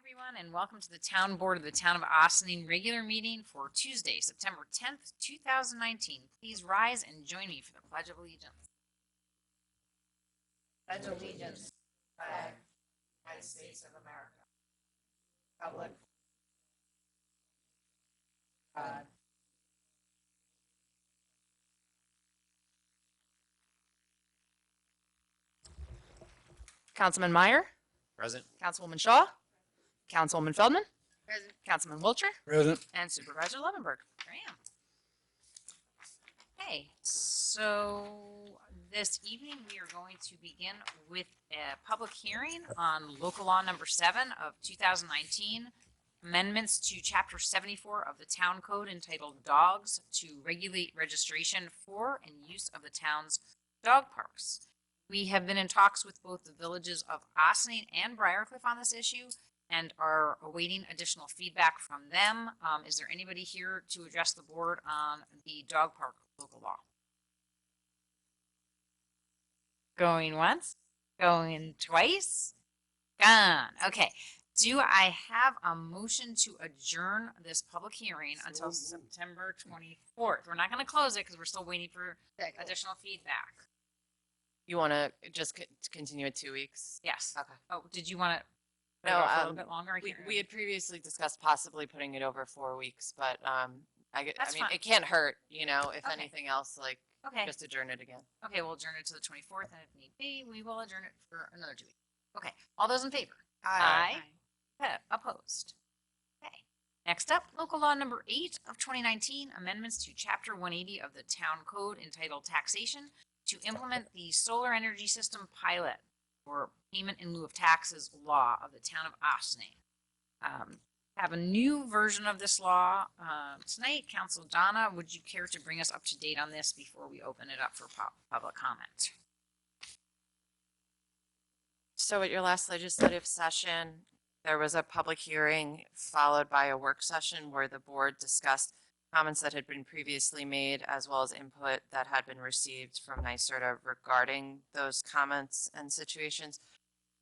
Everyone, and welcome to the Town Board of the Town of Ossining regular meeting for Tuesday, September 10th, 2019. Please rise and join me for the Pledge of Allegiance. Pledge allegiance, flag, United States of America. Republic. God. Councilman Meyer, Present. Councilwoman Shaw, Councilwoman Feldman, Present. Councilman Wiltshire, Present. and Supervisor Levenberg. Graham. Okay, so this evening we are going to begin with a public hearing on local law number 7 of 2019, amendments to chapter 74 of the town code entitled Dogs to regulate registration for and use of the town's dog parks. We have been in talks with both the villages of Ossining and Briarcliff on this issue and are awaiting additional feedback from them. Is there anybody here to address the board on the dog park local law? Going once, going twice, gone. Okay. Do I have a motion to adjourn this public hearing until September 24th? We're not going to close it because we're still waiting for additional feedback. You want to just continue it 2 weeks? Yes. Okay. Oh, did you want to? No, a little bit longer. We had previously discussed possibly putting it over 4 weeks, but I mean, fine. it can't hurt, you know, if Okay. anything else, like Okay. just adjourn it again. Okay, we'll adjourn it to the 24th, and if need be, we will adjourn it for another 2 weeks. Okay, all those in favor? Aye. Opposed? Okay. Next up, local law number 8 of 2019, amendments to chapter 180 of the town code entitled Taxation to implement the solar energy system pilot or payment in lieu of taxes law of the town of Ossining. Have a new version of this law tonight. Council Donna, would you care to bring us up to date on this before we open it up for public comment? So at your last legislative session, there was a public hearing followed by a work session where the board discussed comments that had been previously made as well as input that had been received from NYSERDA regarding those comments and situations.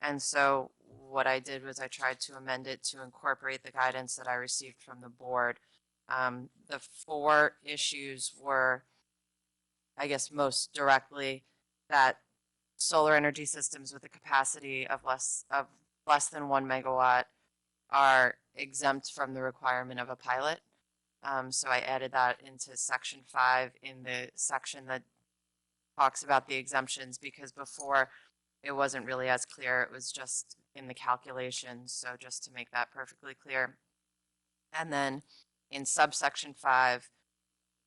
And so what I did was I tried to amend it to incorporate the guidance that I received from the board. The 4 issues were, I guess, most directly that solar energy systems with a capacity of less than 1 megawatt are exempt from the requirement of a pilot. So I added that into section 5 in the section that talks about the exemptions, because before it wasn't really as clear. It was just in the calculations. So just to make that perfectly clear. And then in subsection 5,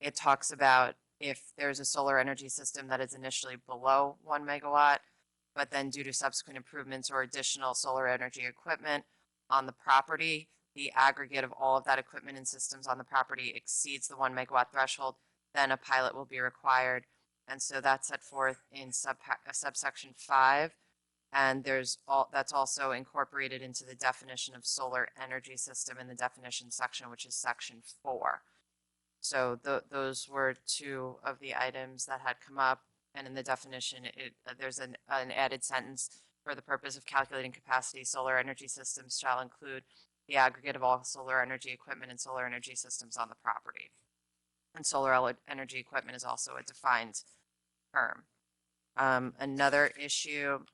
it talks about if there's a solar energy system that is initially below 1 megawatt, but then due to subsequent improvements or additional solar energy equipment on the property, the aggregate of all of that equipment and systems on the property exceeds the 1 megawatt threshold, then a pilot will be required. And so that's set forth in subsection 5. And that's also incorporated into the definition of solar energy system in the definition section, which is section 4. So those were 2 of the items that had come up. And in the definition, there's an added sentence: for the purpose of calculating capacity, solar energy systems shall include the aggregate of all solar energy equipment and solar energy systems on the property. And solar energy equipment is also a defined term. Another issue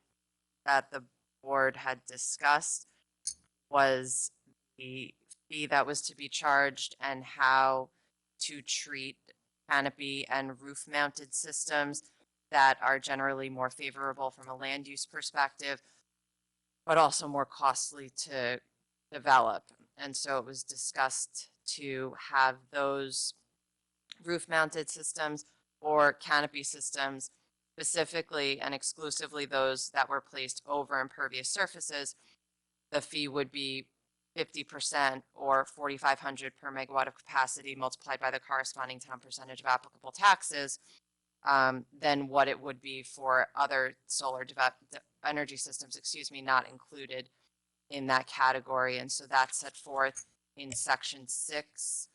that the board had discussed was the fee that was to be charged and how to treat canopy and roof mounted systems that are generally more favorable from a land use perspective, but also more costly to develop. And so it was discussed to have those roof mounted systems or canopy systems, specifically and exclusively those that were placed over impervious surfaces, the fee would be 50% or $4,500 per megawatt of capacity multiplied by the corresponding town percentage of applicable taxes, than what it would be for other solar energy systems, not included in that category. And so that's set forth in section 6,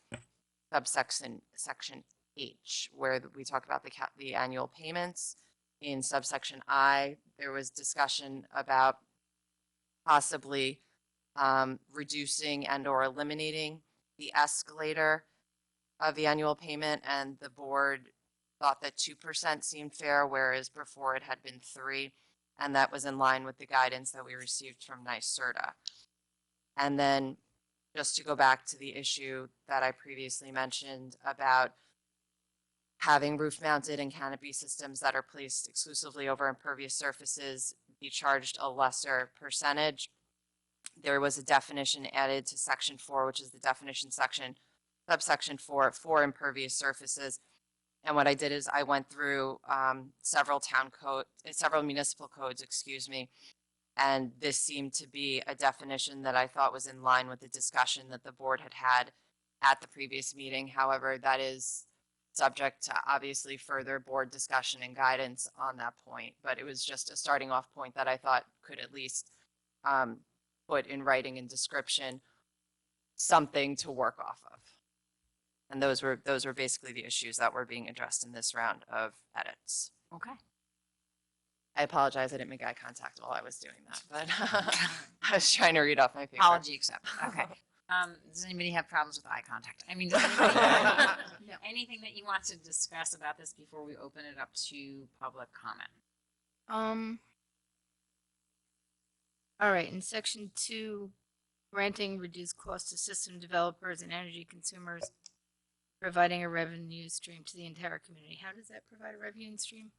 subsection section H, where we talk about the annual payments. In subsection I, there was discussion about possibly reducing and or eliminating the escalator of the annual payment, and the board thought that 2% seemed fair, whereas before it had been 3%, and that was in line with the guidance that we received from NYSERDA. And then just to go back to the issue that I previously mentioned about having roof mounted and canopy systems that are placed exclusively over impervious surfaces be charged a lesser percentage. There was a definition added to section 4, which is the definition section, subsection 4 for impervious surfaces. And what I did is I went through several municipal codes, excuse me, and this seemed to be a definition that I thought was in line with the discussion that the board had had at the previous meeting. However, that is subject to obviously further board discussion and guidance on that point, but it was just a starting off point that I thought could at least put in writing and description something to work off of. And those were basically the issues that were being addressed in this round of edits. Okay. I apologize, I didn't make eye contact while I was doing that, but I was trying to read off my paper. Apology accepted. Okay. Does anybody have problems with eye contact? I mean, does anybody No. anything that you want to discuss about this before we open it up to public comment? All right, in section 2, granting reduced cost to system developers and energy consumers, providing a revenue stream to the entire community. How does that provide a revenue stream?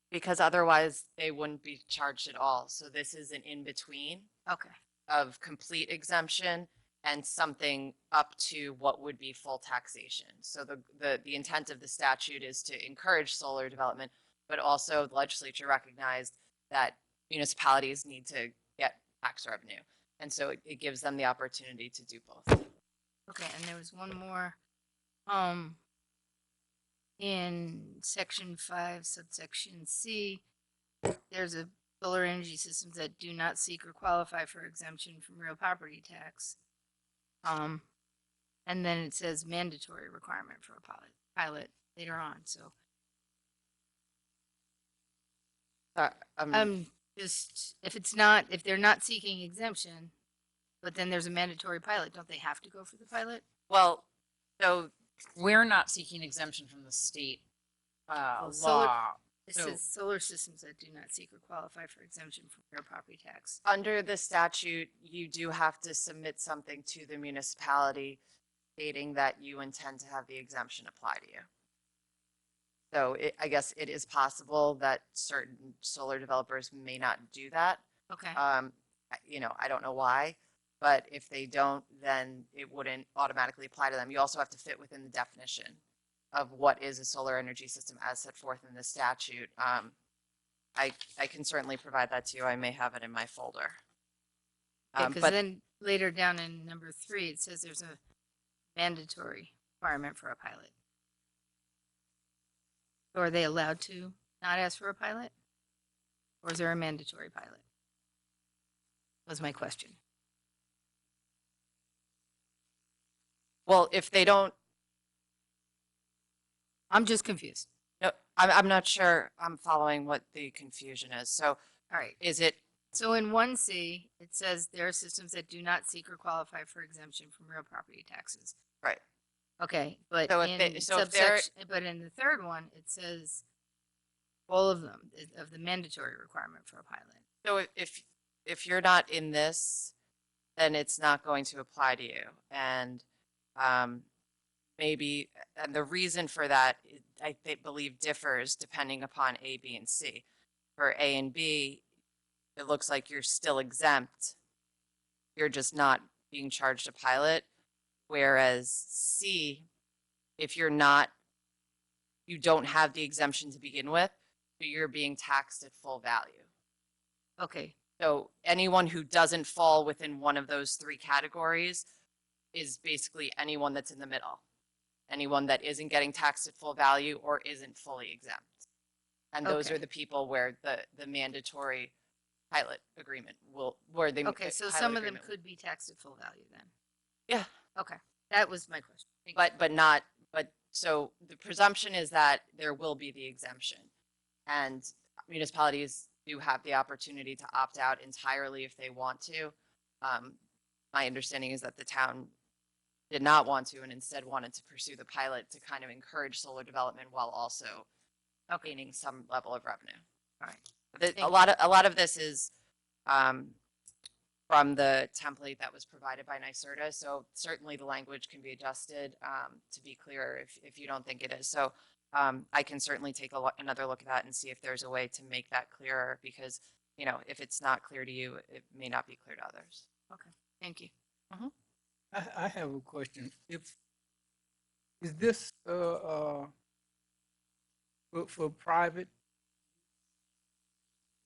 Because otherwise they wouldn't be charged at all. So this is an in-between Okay. of complete exemption and something up to what would be full taxation. So the intent of the statute is to encourage solar development, but also the legislature recognized that municipalities need to get tax revenue. And so it gives them the opportunity to do both. Okay, and there was one more. In section 5, subsection C, there's a solar energy systems that do not seek or qualify for exemption from real property tax. And then it says mandatory requirement for a pilot later on. So just, if they're not seeking exemption, but then there's a mandatory pilot, don't they have to go for the pilot? Well, so We're not seeking exemption from the state solar- law. It So- says solar systems that do not seek or qualify for exemption from real property tax. under the statute, you do have to submit something to the municipality stating that you intend to have the exemption apply to you. So I guess it is possible that certain solar developers may not do that. Okay. I don't know why, but if they don't, then it wouldn't automatically apply to them. You also have to fit within the definition of what is a solar energy system as set forth in the statute. I can certainly provide that to you. I may have it in my folder. Because But then later down in number 3, it says there's a mandatory requirement for a pilot. So are they allowed to not ask for a pilot? Or is there a mandatory pilot? Was my question. well, if they don't, I'm just confused. no, I'm not sure I'm following what the confusion is. So All right. is it, So in 1C, it says there are systems that do not seek or qualify for exemption from real property taxes. right? Okay, but So if in they- so if they're- subsection, but in the third one, it says all of them of the mandatory requirement for a pilot. So if you're not in this, then it's not going to apply to you. And maybe, and the reason for that, believe differs depending upon A, B, and C. For A and B, it looks like you're still exempt. You're just not being charged a pilot. Whereas C, if you're not, you don't have the exemption to begin with, so you're being taxed at full value. Okay, So anyone who doesn't fall within one of those 3 categories is basically anyone that's in the middle. Anyone that isn't getting taxed at full value or isn't fully exempt. And those Okay. are the people where the mandatory pilot agreement where they. okay, so pilot some of them agreement- could be taxed at full value then. Yeah. Okay, that was my question. But so the presumption is that there will be the exemption. And municipalities do have the opportunity to opt out entirely if they want to. My understanding is that the town did not want to and instead wanted to pursue the pilot to kind of encourage solar development while also gaining some level of revenue. All right. A lot of this is from the template that was provided by NYSERDA. So certainly the language can be adjusted to be clearer if you don't think it is. So I can certainly take another look at that and see if there's a way to make that clearer, because, you know, if it's not clear to you, it may not be clear to others. Okay, thank you. I have a question. Is this for private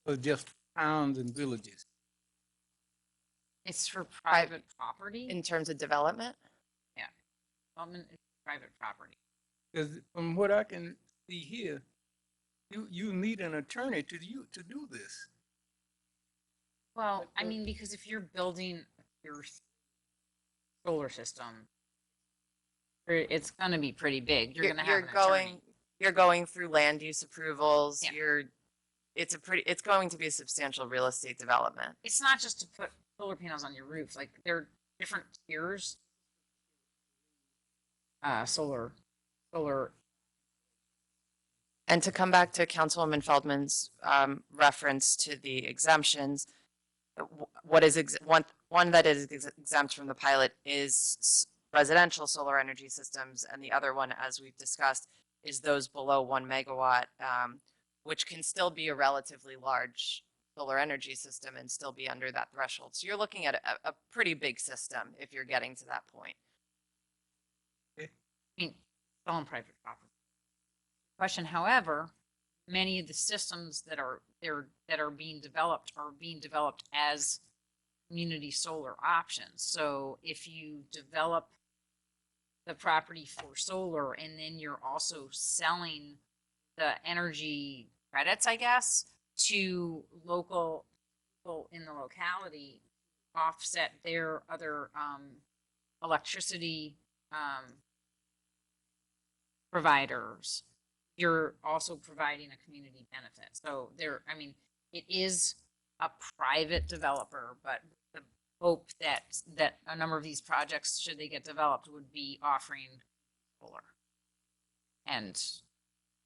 or just towns and villages? It's for private property. In terms of development, Development is private property. Because from what I can see here, you need an attorney to do this. Well, I mean, because if you're building your solar system, it's gonna be pretty big. You're gonna have an attorney. you're going through land use approvals. Yeah. It's going to be a substantial real estate development. It's not just to put solar panels on your roof, like there are different tiers. Solar. And to come back to Councilwoman Feldman's reference to the exemptions, what is one that is exempt from the pilot is residential solar energy systems, and the other one, as we've discussed, is those below 1 megawatt, which can still be a relatively large solar energy system and still be under that threshold. So you're looking at a pretty big system if you're getting to that point. I mean, it's all on private property. Question, however, many of the systems that are being developed as community solar options. So if you develop the property for solar and then you're also selling the energy credits, I guess, to local people in the locality, offset their other electricity providers, you're also providing a community benefit. So I mean, it is a private developer, but the hope that a number of these projects, should they get developed, would be offering solar. And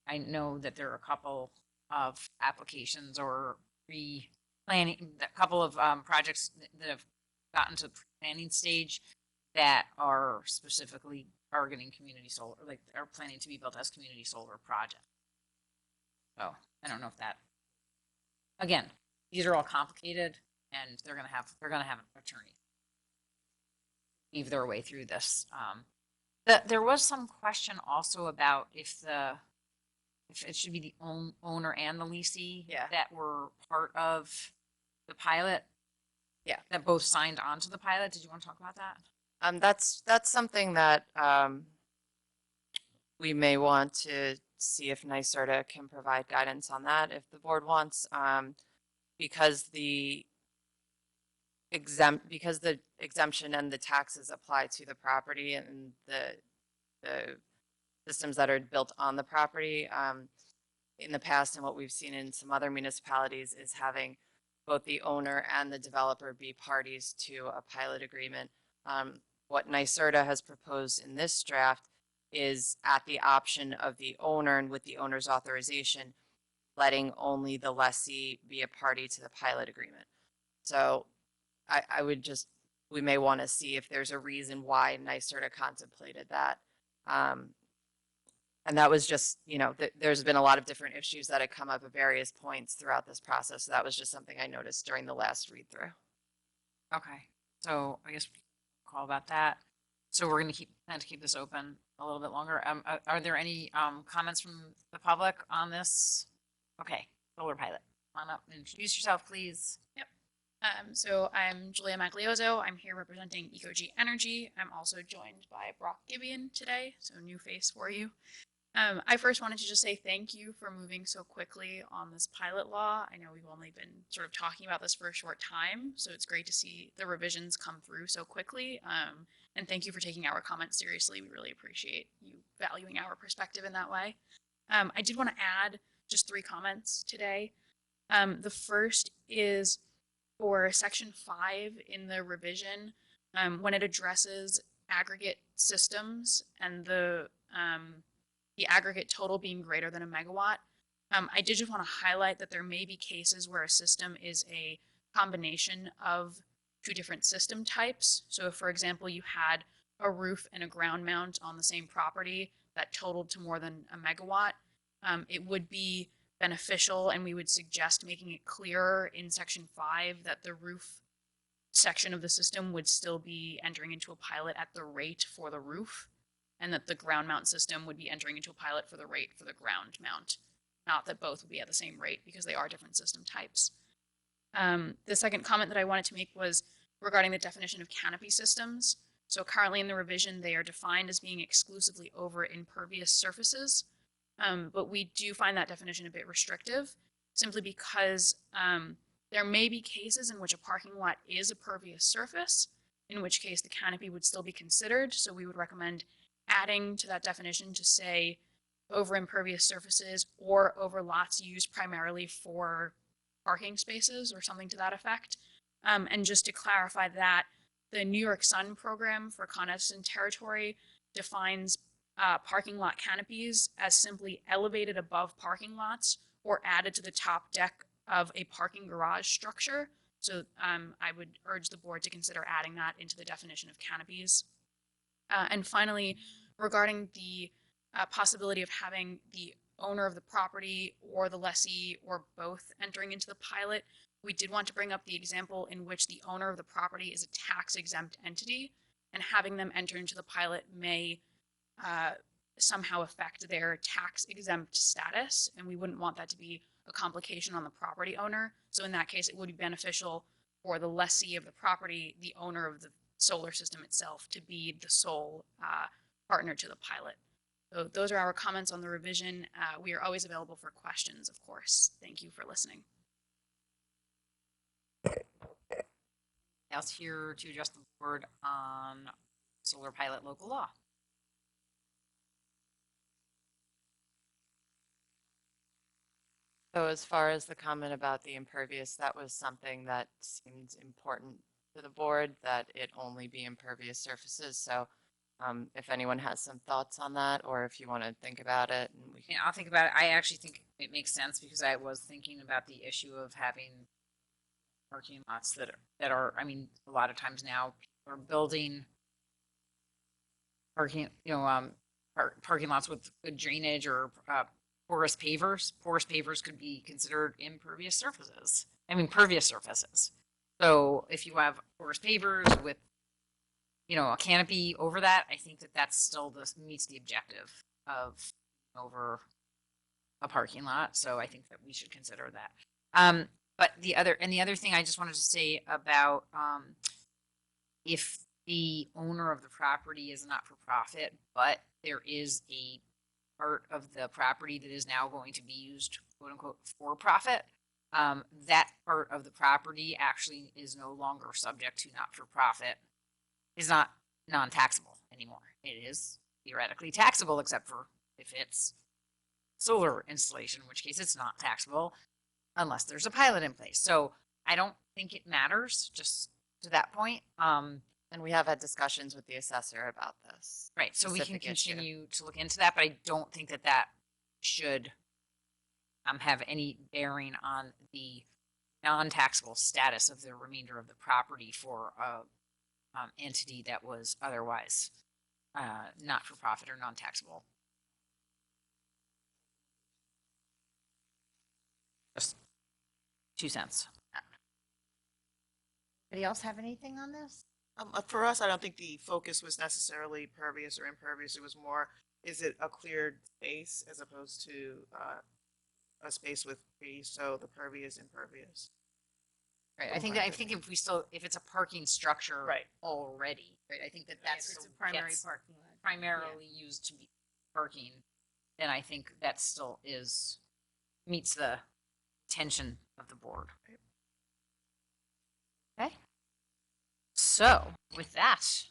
I know that there are a couple of applications or planning, a couple of projects that have gotten to the planning stage that are specifically targeting community solar, like are planning to be built as community solar projects. So I don't know if that, again, these are all complicated and they're gonna have an attorney weave their way through this. There was some question also about if it should be the owner and the leasee that were part of the pilot. Yeah. That both signed on to the pilot. Did you want to talk about that? That's something that we may want to see if NYSERDA can provide guidance on that if the board wants, because the exemption and the taxes apply to the property and the systems that are built on the property. In the past, and what we've seen in some other municipalities, is having both the owner and the developer be parties to a pilot agreement. What NYSERDA has proposed in this draft is at the option of the owner and with the owner's authorization, letting only the lessee be a party to the pilot agreement. So we may want to see if there's a reason why NYSERDA contemplated that. And that was just, you know, there's been a lot of different issues that have come up at various points throughout this process. So that was just something I noticed during the last read through. Okay, so I guess we'll call about that. So we're going to plan to keep this open a little bit longer. Are there any comments from the public on this? Okay, solar pilot. Come on up and introduce yourself, please. Yep. So I'm Julia Maglioso. I'm here representing EcoG Energy. I'm also joined by Brock Gibeon today, so new face for you. I first wanted to just say thank you for moving so quickly on this pilot law. I know we've only been sort of talking about this for a short time, so it's great to see the revisions come through so quickly. And thank you for taking our comments seriously. We really appreciate you valuing our perspective in that way. I did want to add just 3 comments today. The first is for section 5 in the revision, when it addresses aggregate systems and the aggregate total being greater than a megawatt, I did just want to highlight that there may be cases where a system is a combination of two different system types. So if, for example, you had a roof and a ground mount on the same property that totaled to more than a megawatt, it would be beneficial, and we would suggest making it clearer in section 5 that the roof section of the system would still be entering into a pilot at the rate for the roof, and that the ground mount system would be entering into a pilot for the rate for the ground mount. Not that both would be at the same rate, because they are different system types. The second comment that I wanted to make was regarding the definition of canopy systems. So currently in the revision, they are defined as being exclusively over impervious surfaces. But we do find that definition a bit restrictive, simply because there may be cases in which a parking lot is a pervious surface, in which case the canopy would still be considered. So we would recommend adding to that definition to say over impervious surfaces or over lots used primarily for parking spaces or something to that effect. And just to clarify that, the New York Sun program for Con Edison territory defines parking lot canopies as simply elevated above parking lots or added to the top deck of a parking garage structure. So I would urge the board to consider adding that into the definition of canopies. And finally, regarding the possibility of having the owner of the property or the lessee or both entering into the pilot, we did want to bring up the example in which the owner of the property is a tax-exempt entity, and having them enter into the pilot may somehow affect their tax-exempt status, and we wouldn't want that to be a complication on the property owner. So in that case, it would be beneficial for the lessee of the property, the owner of the solar system itself, to be the sole partner to the pilot. So those are our comments on the revision. We are always available for questions, of course. Thank you for listening. Else here to address the board on solar pilot local law. So as far as the comment about the impervious, that was something that seemed important to the board, that it only be impervious surfaces. So if anyone has some thoughts on that, or if you want to think about it, and we can. Yeah, I'll think about it. I actually think it makes sense because I was thinking about the issue of having parking lots that are, I mean, a lot of times now people are building parking, parking lots with good drainage or porous pavers. Porous pavers could be considered impervious surfaces. I mean, pervious surfaces. So if you have porous pavers with, a canopy over that, I think that still meets the objective of over a parking lot. So I think that we should consider that. But the other thing I just wanted to say about if the owner of the property is not for profit, but there is a part of the property that is now going to be used, quote unquote, for profit, that part of the property actually is no longer subject to not for profit, is not non-taxable anymore. It is theoretically taxable, except for if it's solar installation, in which case it's not taxable unless there's a pilot in place. So I don't think it matters, just to that point. And we have had discussions with the assessor about this. Right. So we can specific issue. continue to look into that, but I don't think that should have any bearing on the non-taxable status of the remainder of the property for a entity that was otherwise not for profit or non-taxable. Just 2 cents. Anybody else have anything on this? For us, I don't think the focus was necessarily pervious or impervious. It was more, is it a cleared space as opposed to a space with trees? So the pervious, impervious. Right. I think if it's a parking structure Right. already, right? I think that's It's a primary gets parking lot. primarily used to be parking, then I think that still meets the tension of the board. Okay. So with that,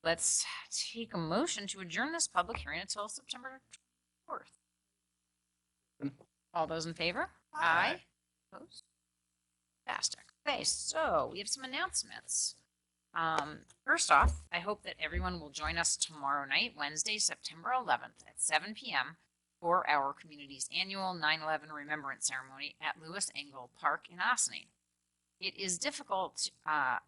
let's take a motion to adjourn this public hearing until September 4th. All those in favor? Aye. Opposed? Fantastic. Okay, so we have some announcements. First off, I hope that everyone will join us tomorrow night, Wednesday, September 11th at 7 p.m. for our community's annual 9/11 Remembrance Ceremony at Lewis Engel Park in Ossining. It is difficult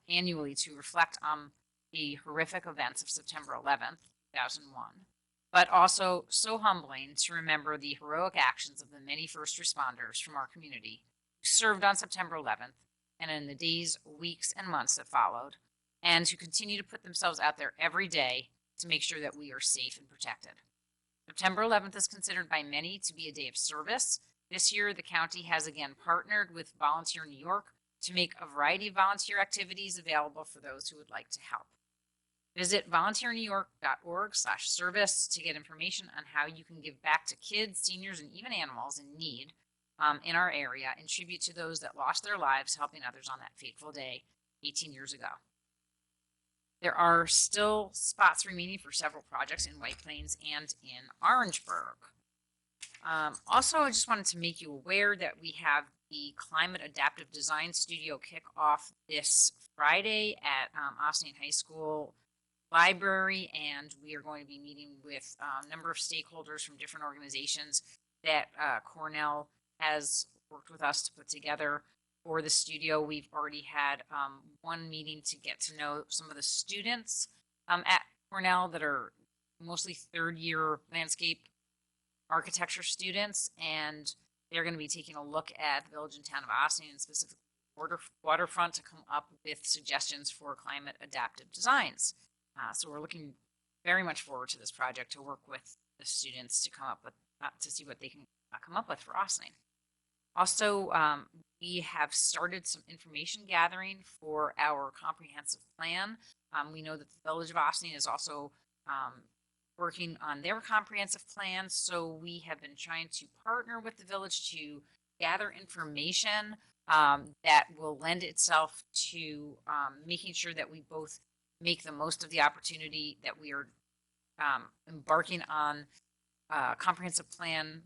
annually to reflect on the horrific events of September 11th, 2001, but also so humbling to remember the heroic actions of the many first responders from our community who served on September 11th and in the days, weeks, and months that followed, and who continue to put themselves out there every day to make sure that we are safe and protected. September 11th is considered by many to be a day of service. This year, the county has again partnered with Volunteer New York to make a variety of volunteer activities available for those who would like to help. Visit volunteernewyork.org/service to get information on how you can give back to kids, seniors, and even animals in need in our area in tribute to those that lost their lives helping others on that fateful day 18 years ago. There are still spots remaining for several projects in White Plains and in Orangeburg. Also, I just wanted to make you aware that we have the Climate Adaptive Design Studio kickoff this Friday at Ossining High School Library, and we are going to be meeting with a number of stakeholders from different organizations that Cornell has worked with us to put together for the studio. We've already had one meeting to get to know some of the students at Cornell that are mostly third-year landscape architecture students, and they're going to be taking a look at the village and town of Ossining and specifically waterfront to come up with suggestions for climate adaptive designs. So we're looking very much forward to this project to work with the students to come up with, to see what they can come up with for Ossining. Also, we have started some information gathering for our comprehensive plan. We know that the village of Ossining is also working on their comprehensive plan. So we have been trying to partner with the village to gather information that will lend itself to making sure that we both make the most of the opportunity that we are embarking on comprehensive plan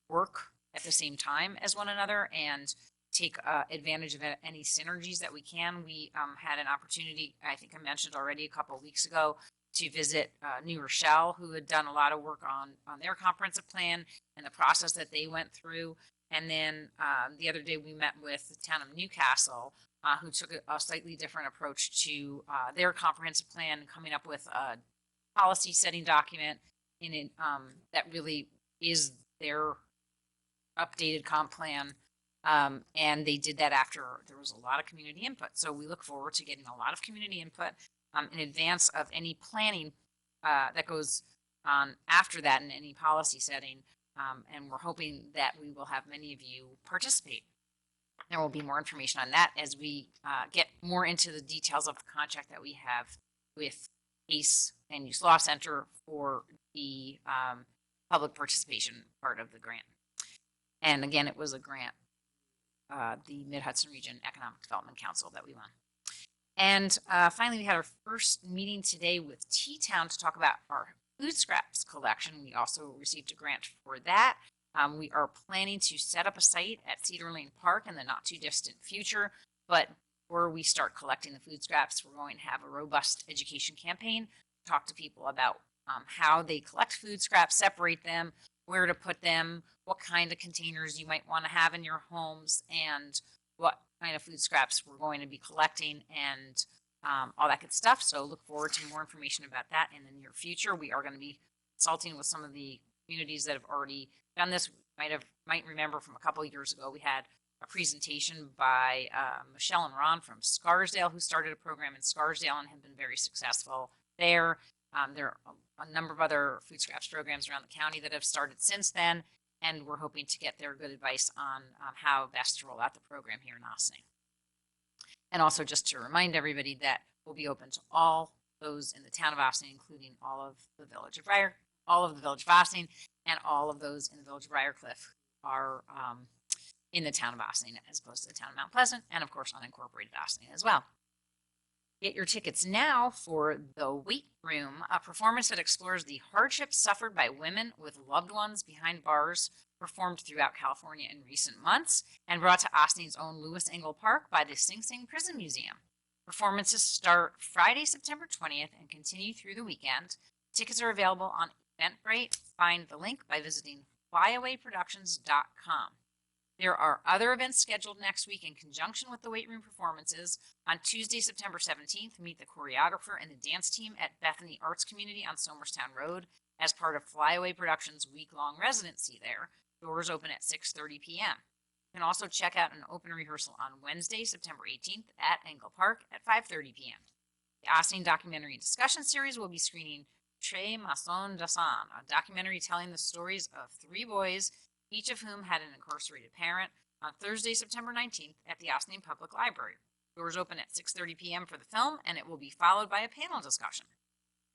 work at the same time as one another and take advantage of any synergies that we can. We had an opportunity, I think I mentioned already a couple of weeks ago, to visit New Rochelle, who had done a lot of work on their comprehensive plan and the process that they went through. And then the other day we met with the town of Newcastle, who took a slightly different approach to their comprehensive plan, coming up with a policy setting document in it that really is their updated comp plan. And they did that after there was a lot of community input. So we look forward to getting a lot of community input in advance of any planning that goes on after that in any policy setting. And we're hoping that we will have many of you participate. There will be more information on that as we get more into the details of the contract that we have with ACE and Use Law Center for the public participation part of the grant. And again, it was a grant, the Mid-Hudson Region Economic Development Council that we won. And finally, we had our first meeting today with T-Town to talk about our food scraps collection. We also received a grant for that. We are planning to set up a site at Cedar Lane Park in the not too distant future, but before we start collecting the food scraps, we're going to have a robust education campaign, talk to people about how they collect food scraps, separate them, where to put them, what kind of containers you might want to have in your homes, and what kind of food scraps we're going to be collecting, and all that good stuff. So look forward to more information about that in the near future. We are going to be consulting with some of the communities that have already done this. Might remember from a couple of years ago, we had a presentation by Michelle and Ron from Scarsdale, who started a program in Scarsdale and have been very successful there. There are a number of other food scraps programs around the county that have started since then, and we're hoping to get their good advice on how best to roll out the program here in Ossining. And also just to remind everybody that we'll be open to all those in the town of Ossining, including all of the village of Ossining, and all of those in the village of Briarcliff are in the town of Ossining as opposed to the town of Mount Pleasant, and of course unincorporated Ossining as well. Get your tickets now for The Weight Room, a performance that explores the hardships suffered by women with loved ones behind bars performed throughout California in recent months and brought to Austin's own Lewis Engle Park by the Sing Sing Prison Museum. Performances start Friday, September 20th and continue through the weekend. Tickets are available on Eventbrite. Find the link by visiting flyawayproductions.com. There are other events scheduled next week in conjunction with the weight room performances. On Tuesday, September 17th, meet the choreographer and the dance team at Bethany Arts Community on Somerstown Road as part of Flyaway Productions' week-long residency there. Doors open at 6:30 p.m. You can also check out an open rehearsal on Wednesday, September 18th at Engle Park at 5:30 p.m. The Austin Documentary Discussion Series will be screening Tres Maçons d'Assan, a documentary telling the stories of 3 boys, each of whom had an incarcerated parent, on Thursday, September 19th at the Austin Public Library. Doors open at 6:30 p.m. for the film, and it will be followed by a panel discussion.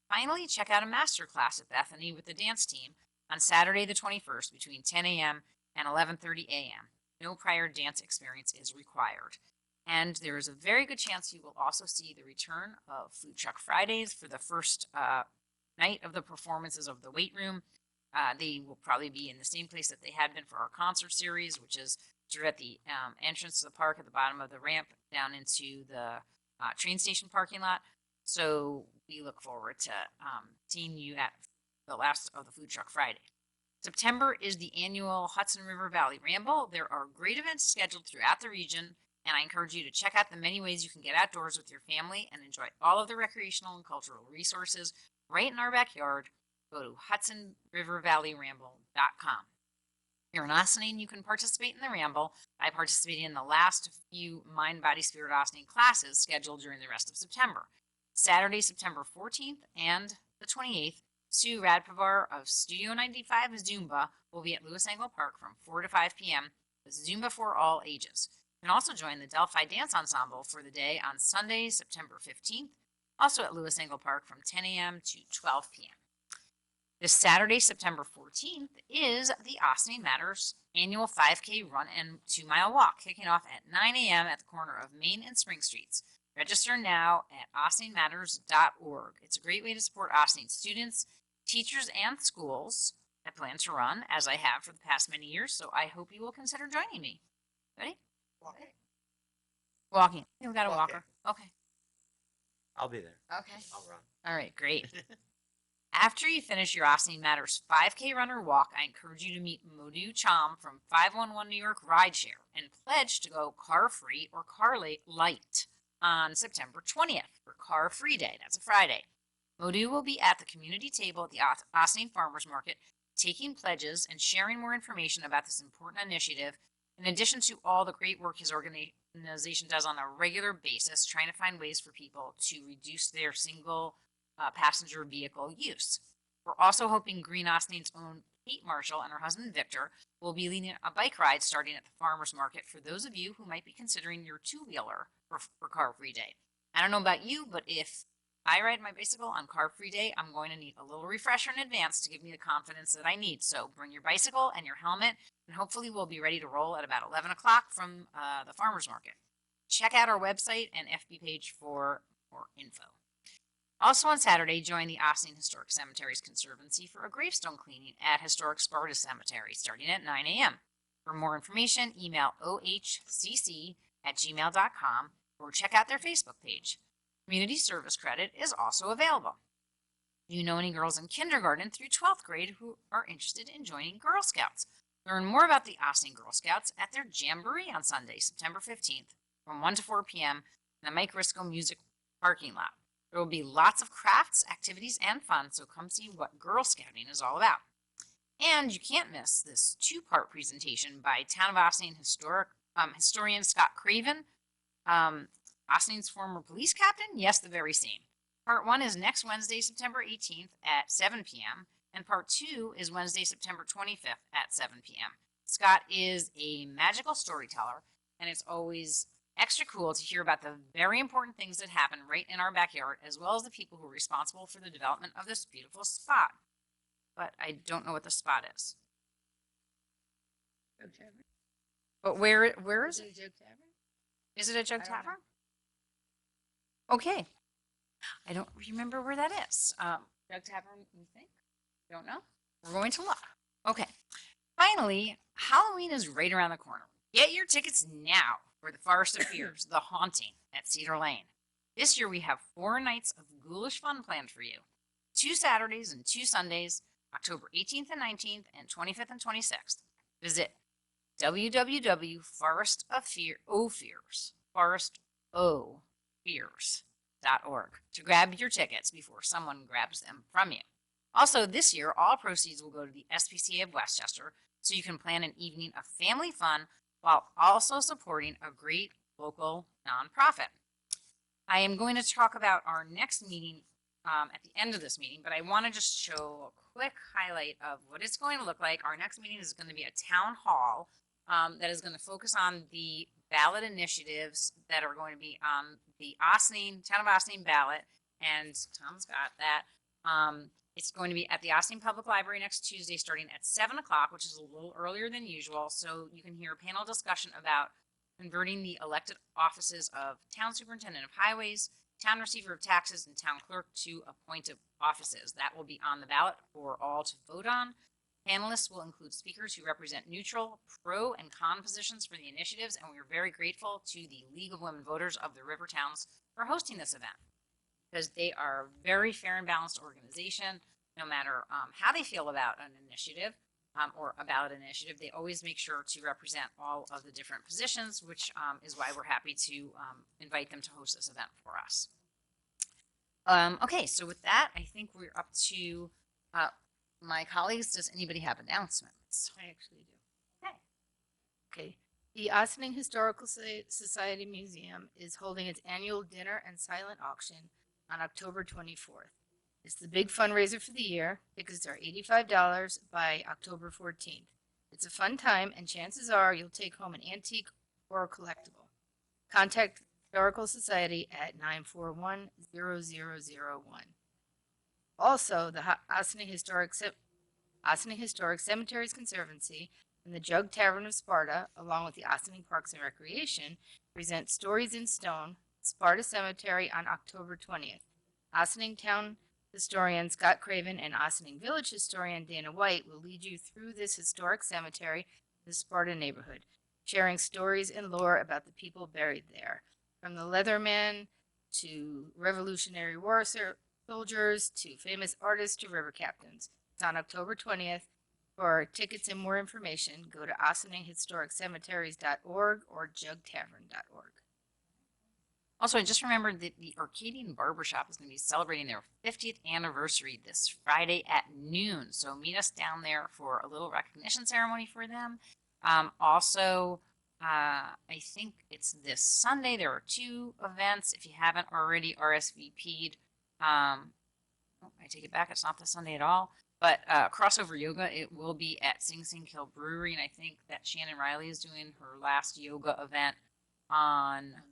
Finally, check out a master class at Bethany with the dance team on Saturday the 21st between 10 a.m. and 11:30 a.m. No prior dance experience is required. And there is a very good chance you will also see the return of Food Truck Fridays for the first night of the performances of the weight room. They will probably be in the same place that they had been for our concert series, which is sort of at the entrance to the park at the bottom of the ramp down into the train station parking lot. So we look forward to seeing you at the last of the Food Truck Friday. September is the annual Hudson River Valley Ramble. There are great events scheduled throughout the region, and I encourage you to check out the many ways you can get outdoors with your family and enjoy all of the recreational and cultural resources right in our backyard. Go to HudsonRiverValleyRamble.com. If you're an Austinian, you can participate in the Ramble by participating in the last few Mind, Body, Spirit Austinian classes scheduled during the rest of September. Saturday, September 14th and the 28th, Sue Radpavar of Studio 95 Zumba will be at Lewis Engle Park from 4 to 5 p.m. with Zumba for all ages. You can also join the Delphi Dance Ensemble for the day on Sunday, September 15th, also at Lewis Engle Park from 10 a.m. to 12 p.m. This Saturday, September 14th, is the Austin Matters annual 5K run and 2-mile walk, kicking off at 9 a.m. at the corner of Main and Spring Streets. Register now at austinmatters.org. It's a great way to support Austin students, teachers, and schools that plan to run, as I have for the past many years, so I hope you will consider joining me. Ready? Walking. Walking. We got a Walking. walker. Okay. I'll be there. Okay. I'll run. All right, great. After you finish your Austin Matters 5K run or walk, I encourage you to meet Modu Cham from 511 New York Rideshare and pledge to go car-free or car-light on September 20th for Car Free Day. That's a Friday. Modu will be at the community table at the Austin Farmers Market taking pledges and sharing more information about this important initiative, in addition to all the great work his organization does on a regular basis, trying to find ways for people to reduce their single passenger vehicle use. We're also hoping Green Austin's own Kate Marshall and her husband Victor will be leading a bike ride starting at the farmers market for those of you who might be considering your two-wheeler for Car Free Day. I don't know about you, but if I ride my bicycle on Car Free Day, I'm going to need a little refresher in advance to give me the confidence that I need. So bring your bicycle and your helmet, and hopefully we'll be ready to roll at about 11 o'clock from the farmers market. Check out our website and FB page for more info. Also on Saturday, join the Austin Historic Cemeteries Conservancy for a gravestone cleaning at Historic Sparta Cemetery starting at 9 a.m. For more information, email ohcc@gmail.com or check out their Facebook page. Community service credit is also available. Do you know any girls in kindergarten through 12th grade who are interested in joining Girl Scouts? Learn more about the Austin Girl Scouts at their Jamboree on Sunday, September 15th from 1 to 4 p.m. in the Mike Risco Music parking lot. There will be lots of crafts, activities, and fun, so come see what Girl Scouting is all about. And you can't miss this 2-part presentation by Town of Austin historian Scott Craven, Austin's former police captain. Yes, the very same. Part 1 is next Wednesday, September 18th at 7 p.m. And part 2 is Wednesday, September 25th at 7 p.m. Scott is a magical storyteller, and it's always extra cool to hear about the very important things that happen right in our backyard, as well as the people who are responsible for the development of this beautiful spot. But I don't know what the spot is. Joke Tavern? But where is it? a Joke Tavern? Is it a Joke I don't know. Tavern? Okay. I don't remember where that is. Joke Tavern, you think? Don't know? We're going to look. Okay. Finally, Halloween is right around the corner. Get your tickets now for the Forest of Fears, The Haunting at Cedar Lane. This year we have 4 nights of ghoulish fun planned for you. 2 Saturdays and 2 Sundays, October 18th and 19th and 25th and 26th. Visit forestofears.org to grab your tickets before someone grabs them from you. Also, this year, all proceeds will go to the SPCA of Westchester, so you can plan an evening of family fun while also supporting a great local nonprofit. I am going to talk about our next meeting at the end of this meeting, but I want to just show a quick highlight of what it's going to look like. Our next meeting is going to be a town hall that is going to focus on the ballot initiatives that are going to be on the Town of Ossining ballot, and Tom's got that. It's going to be at the Ossining Public Library next Tuesday, starting at 7 o'clock, which is a little earlier than usual. So you can hear a panel discussion about converting the elected offices of Town Superintendent of Highways, Town Receiver of Taxes, and Town Clerk to appointed offices. That will be on the ballot for all to vote on. Panelists will include speakers who represent neutral, pro, and con positions for the initiatives, and we are very grateful to the League of Women Voters of the River Towns for hosting this event, because they are a very fair and balanced organization. No matter how they feel about an initiative or a ballot initiative, they always make sure to represent all of the different positions, which is why we're happy to invite them to host this event for us. Okay, so with that, I think we're up to my colleagues. Does anybody have announcements? I actually do. Okay. The Ossining Historical Society Museum is holding its annual dinner and silent auction on October 24th. It's the big fundraiser for the year. Tickets are $85 by October 14th. It's a fun time, and chances are you'll take home an antique or a collectible. Contact Historical Society at 941-0001. Also, the Ossining Historic Cemeteries Conservancy and the Jug Tavern of Sparta, along with the Ossining Parks and Recreation, present Stories in Stone, Sparta Cemetery on October 20th. Ossining Town historian Scott Craven and Ossining Village historian Dana White will lead you through this historic cemetery in the Sparta neighborhood, sharing stories and lore about the people buried there, from the Leatherman to Revolutionary War soldiers to famous artists to river captains. It's on October 20th. For tickets and more information, go to OssiningHistoricCemeteries.org or JugTavern.org. Also, I just remembered that the Arcadian Barbershop is going to be celebrating their 50th anniversary this Friday at noon. So meet us down there for a little recognition ceremony for them. Also, I think it's this Sunday. There are 2 events. If you haven't already RSVP'd, I take it back. It's not this Sunday at all. But crossover yoga, it will be at Sing Sing Kill Brewery. And I think that Shannon Riley is doing her last yoga event on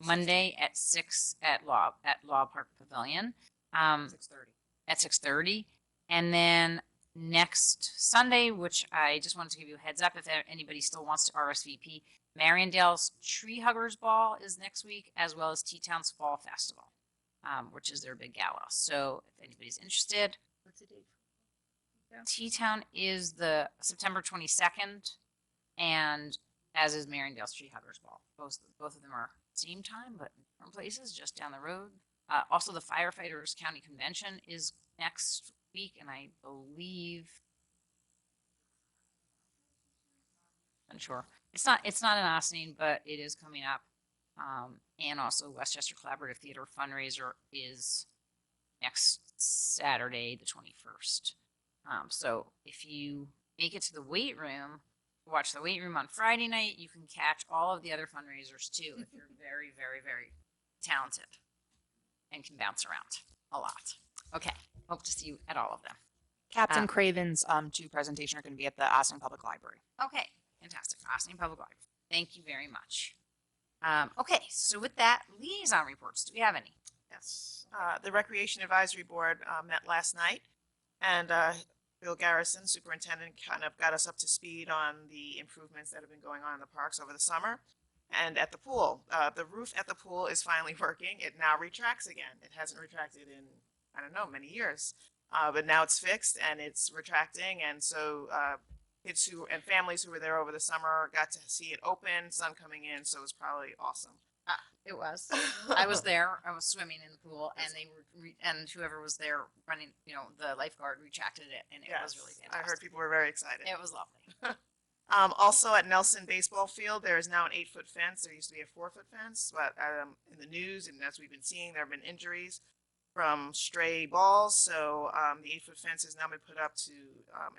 Monday at 6 at Law Park Pavilion. 6:30. At 6:30. And then next Sunday, which I just wanted to give you a heads up if anybody still wants to RSVP, Mariondale's Tree Huggers Ball is next week, as well as T-Town's Fall Festival, which is their big gala. So if anybody's interested, What's the date? T-Town is the September 22nd, and as is Mariondale's Tree Huggers Ball. Both of them are same time, but in different places, just down the road. Also, the Firefighters County Convention is next week, and I believe, I'm sure it's not in Ossining, but it is coming up. And also, Westchester Collaborative Theater fundraiser is next Saturday, the 21st. So if you make it to the weight room, watch the weight room on Friday night, you can catch all of the other fundraisers too if you're very, very, very talented and can bounce around a lot. Okay, hope to see you at all of them. Captain Craven's 2 presentation are going to be at the Ossining Public Library. Okay, fantastic. Ossining Public Library. Thank you very much. Okay, so with that, liaison reports. Do we have any? Yes. The Recreation Advisory Board met last night, and Bill Garrison, superintendent, kind of got us up to speed on the improvements that have been going on in the parks over the summer. And at the pool, the roof at the pool is finally working. It now retracts again. It hasn't retracted in, I don't know, many years. But now it's fixed and it's retracting. And so kids who and families who were there over the summer got to see it open, sun coming in, so it was probably awesome. It was. I was there. I was swimming in the pool, and they were, and whoever was there running, the lifeguard retracted it, and it was really I heard fantastic. people were very excited. It was lovely. Also at Nelson Baseball Field, there is now an 8-foot fence. There used to be a 4-foot fence, but in the news and as we've been seeing, there have been injuries from stray balls. So the 8-foot fence has now been put up to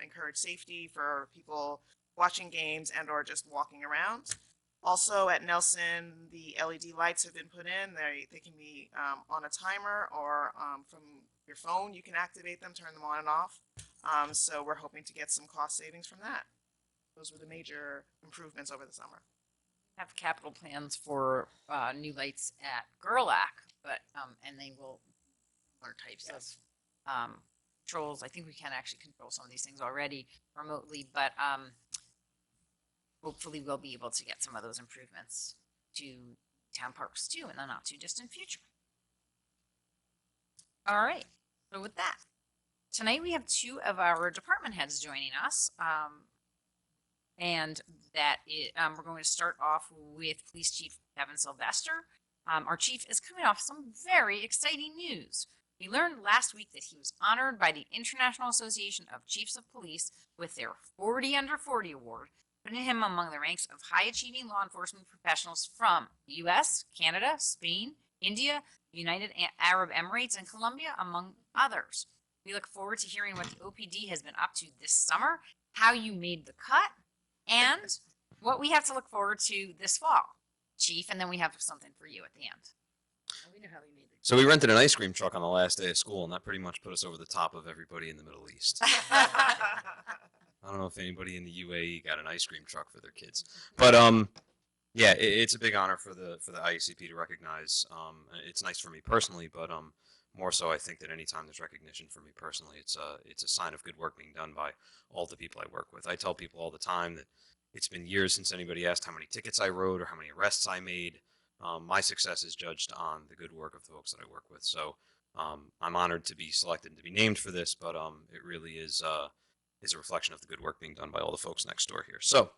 encourage safety for people watching games and or just walking around. Also at Nelson, the LED lights have been put in. They can be on a timer or from your phone. You can activate them, turn them on and off. So we're hoping to get some cost savings from that. Those were the major improvements over the summer. Have capital plans for new lights at Gerlach, but and they will other types of controls. I think we can actually control some of these things already remotely, but hopefully we'll be able to get some of those improvements to town parks too in the not too distant future. All right. So with that, tonight we have 2 of our department heads joining us. And that we're going to start off with Police Chief Kevin Sylvester. Our chief is coming off some very exciting news. We learned last week that he was honored by the International Association of Chiefs of Police with their 40 Under 40 award, putting him among the ranks of high-achieving law enforcement professionals from the U.S., Canada, Spain, India, United Arab Emirates, and Colombia, among others. We look forward to hearing what the OPD has been up to this summer, how you made the cut, and what we have to look forward to this fall, Chief, and then we have something for you at the end. We know how we made it. So we rented an ice cream truck on the last day of school, and that pretty much put us over the top of everybody in the Middle East. I don't know if anybody in the UAE got an ice cream truck for their kids, but yeah, it's a big honor for the IACP to recognize. It's nice for me personally, but more so, I think that anytime there's recognition for me personally, it's a sign of good work being done by all the people I work with. I tell people all the time that it's been years since anybody asked how many tickets I wrote or how many arrests I made. My success is judged on the good work of the folks that I work with. So I'm honored to be selected and to be named for this, but it really is a reflection of the good work being done by all the folks next door here. So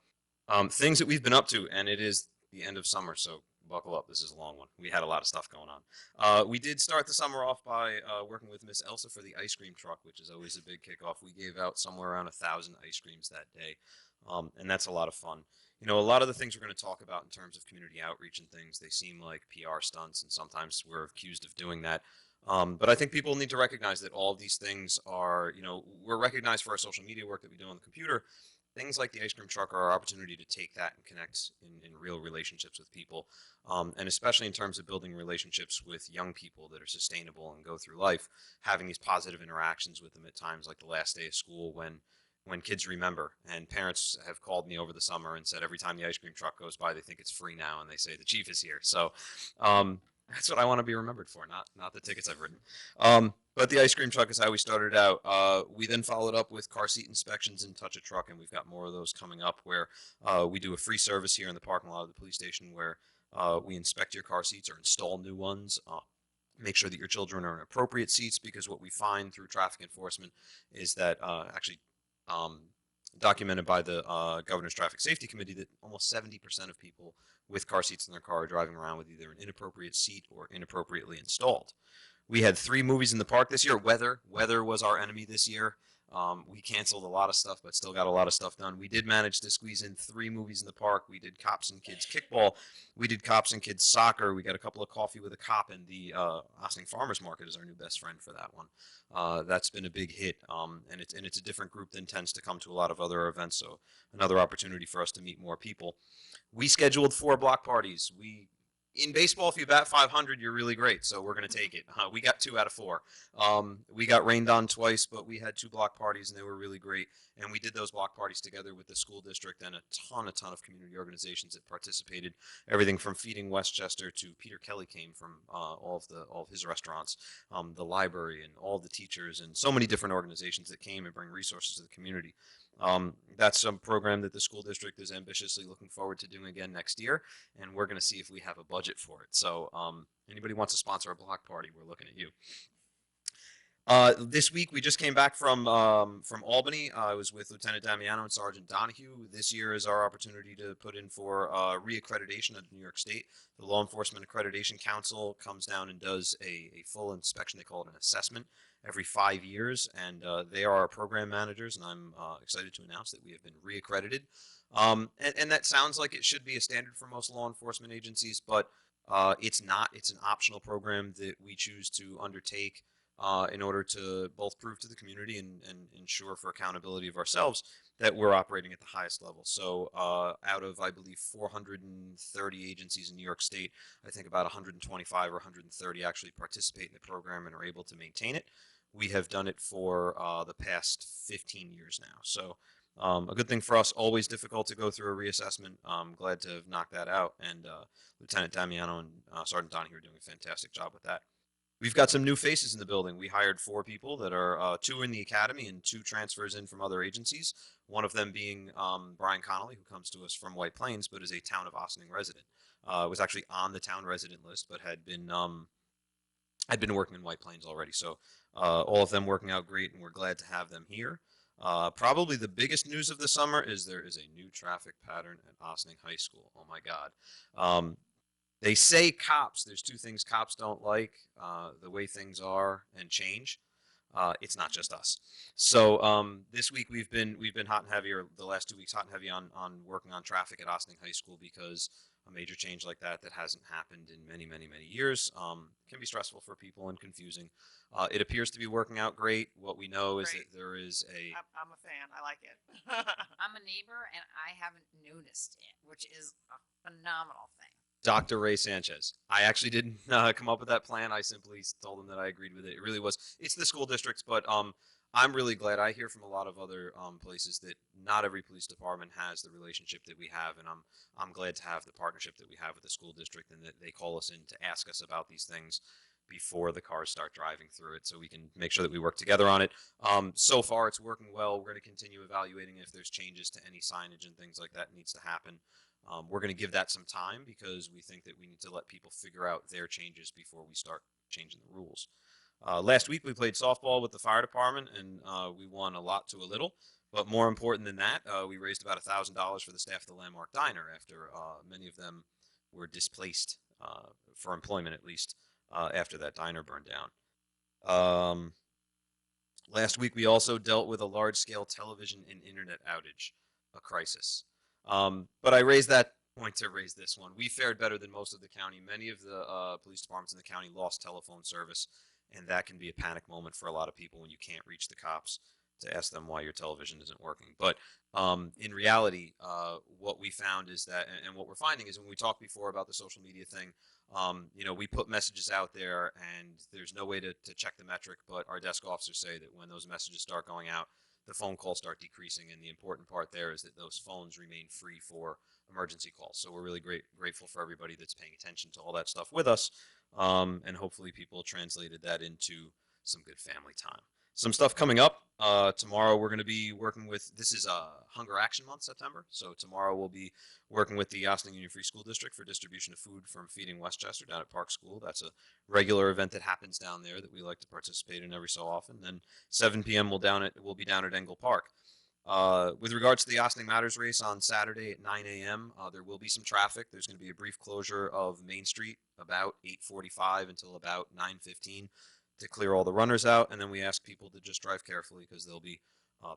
things that we've been up to, and it is the end of summer, so buckle up. This is a long one. We had a lot of stuff going on. We did start the summer off by working with Miss Elsa for the ice cream truck, which is always a big kickoff. We gave out somewhere around 1,000 ice creams that day, and that's a lot of fun. A lot of the things we're going to talk about in terms of community outreach and things, they seem like PR stunts, and sometimes we're accused of doing that. But I think people need to recognize that all of these things are, we're recognized for our social media work that we do on the computer. Things like the ice cream truck are our opportunity to take that and connect in real relationships with people, and especially in terms of building relationships with young people that are sustainable and go through life, having these positive interactions with them at times like the last day of school when kids remember. And parents have called me over the summer and said every time the ice cream truck goes by, they think it's free now, and they say the chief is here. So that's what I want to be remembered for, not the tickets I've written. But the ice cream truck is how we started out. We then followed up with car seat inspections and Touch a Truck, and we've got more of those coming up where we do a free service here in the parking lot of the police station where we inspect your car seats or install new ones. Make sure that your children are in appropriate seats, because what we find through traffic enforcement is that documented by the Governor's Traffic Safety Committee that almost 70% of people with car seats in their car are driving around with either an inappropriate seat or inappropriately installed. We had 3 movies in the park this year. Weather was our enemy this year. We canceled a lot of stuff, but still got a lot of stuff done. We did manage to squeeze in 3 movies in the park. We did Cops and Kids Kickball. We did Cops and Kids Soccer. We got a couple of Coffee with a Cop, and the Ossining Farmers Market is our new best friend for that one. That's been a big hit, and it's a different group than tends to come to a lot of other events, so another opportunity for us to meet more people. We scheduled 4 block parties. In baseball, if you bat 500, you're really great, so we're going to take it. We got 2 out of 4. We got rained on twice, but we had 2 block parties, and they were really great. And we did those block parties together with the school district and a ton of community organizations that participated. Everything from Feeding Westchester to Peter Kelly came from all of his restaurants, the library, and all the teachers, and so many different organizations that came and bring resources to the community. That's a program that the school district is ambitiously looking forward to doing again next year, and we're going to see if we have a budget for it. So anybody wants to sponsor a block party, we're looking at you. This week we just came back from Albany. I was with Lieutenant Damiano and Sergeant Donahue. This year is our opportunity to put in for reaccreditation at New York State. The Law Enforcement Accreditation Council comes down and does a full inspection. They call it an assessment every 5 years, and they are our program managers. And I'm excited to announce that we have been reaccredited. And that sounds like it should be a standard for most law enforcement agencies, but it's not. It's an optional program that we choose to undertake in order to both prove to the community and ensure for accountability of ourselves that we're operating at the highest level. So out of, I believe, 430 agencies in New York State, I think about 125 or 130 actually participate in the program and are able to maintain it. We have done it for the past 15 years now. So a good thing for us, always difficult to go through a reassessment. I'm glad to have knocked that out. And Lieutenant Damiano and Sergeant Donahue are doing a fantastic job with that. We've got some new faces in the building. We hired 4 people that are 2 in the academy and 2 transfers in from other agencies. One of them being Brian Connolly, who comes to us from White Plains, but is a town of Ossining resident. Was actually on the town resident list, but had been working in White Plains already. So all of them working out great, and we're glad to have them here. Probably the biggest news of the summer is there is a new traffic pattern at Ossining High School. Oh my God. They say cops, there's 2 things cops don't like, the way things are and change. It's not just us. So this week we've been hot and heavy, or the last 2 weeks hot and heavy on working on traffic at Ossining High School, because a major change like that hasn't happened in many years can be stressful for people and confusing. It appears to be working out great. What we know is that there is I'm a fan. I like it. I'm a neighbor and I haven't noticed it, which is a phenomenal thing. Dr. Ray Sanchez. I actually didn't come up with that plan. I simply told him that I agreed with it. It really was. It's the school districts, but I'm really glad. I hear from a lot of other places that not every police department has the relationship that we have, and I'm glad to have the partnership that we have with the school district, and that they call us in to ask us about these things before the cars start driving through it, so we can make sure that we work together on it. So far, it's working well. We're going to continue evaluating if there's changes to any signage and things like that needs to happen. We're going to give that some time because we think that we need to let people figure out their changes before we start changing the rules. Last week we played softball with the fire department, and we won a lot to a little. But more important than that, we raised about $1,000 for the staff of the Landmark Diner after many of them were displaced for employment, at least after that diner burned down. Last week we also dealt with a large-scale television and internet outage, a crisis. But I raised that point to raise this one. We fared better than most of the county. Many of the police departments in the county lost telephone service, and that can be a panic moment for a lot of people when you can't reach the cops to ask them why your television isn't working. But in reality, what we found is that, and what we're finding is when we talked before about the social media thing, we put messages out there and there's no way to check the metric, but our desk officers say that when those messages start going out, the phone calls start decreasing, and the important part there is that those phones remain free for emergency calls. So we're really grateful for everybody that's paying attention to all that stuff with us, and hopefully people translated that into some good family time. Some stuff coming up. Tomorrow we're going to be working with, this is Hunger Action Month, September. So tomorrow we'll be working with the Ossining Union Free School District for distribution of food from Feeding Westchester down at Park School. That's a regular event that happens down there that we like to participate in every so often. Then 7 p.m. we'll be down at Engel Park. With regards to the Ossining Matters race on Saturday at 9 a.m., there will be some traffic. There's going to be a brief closure of Main Street about 8:45 until about 9:15 to clear all the runners out, and then we ask people to just drive carefully because there'll be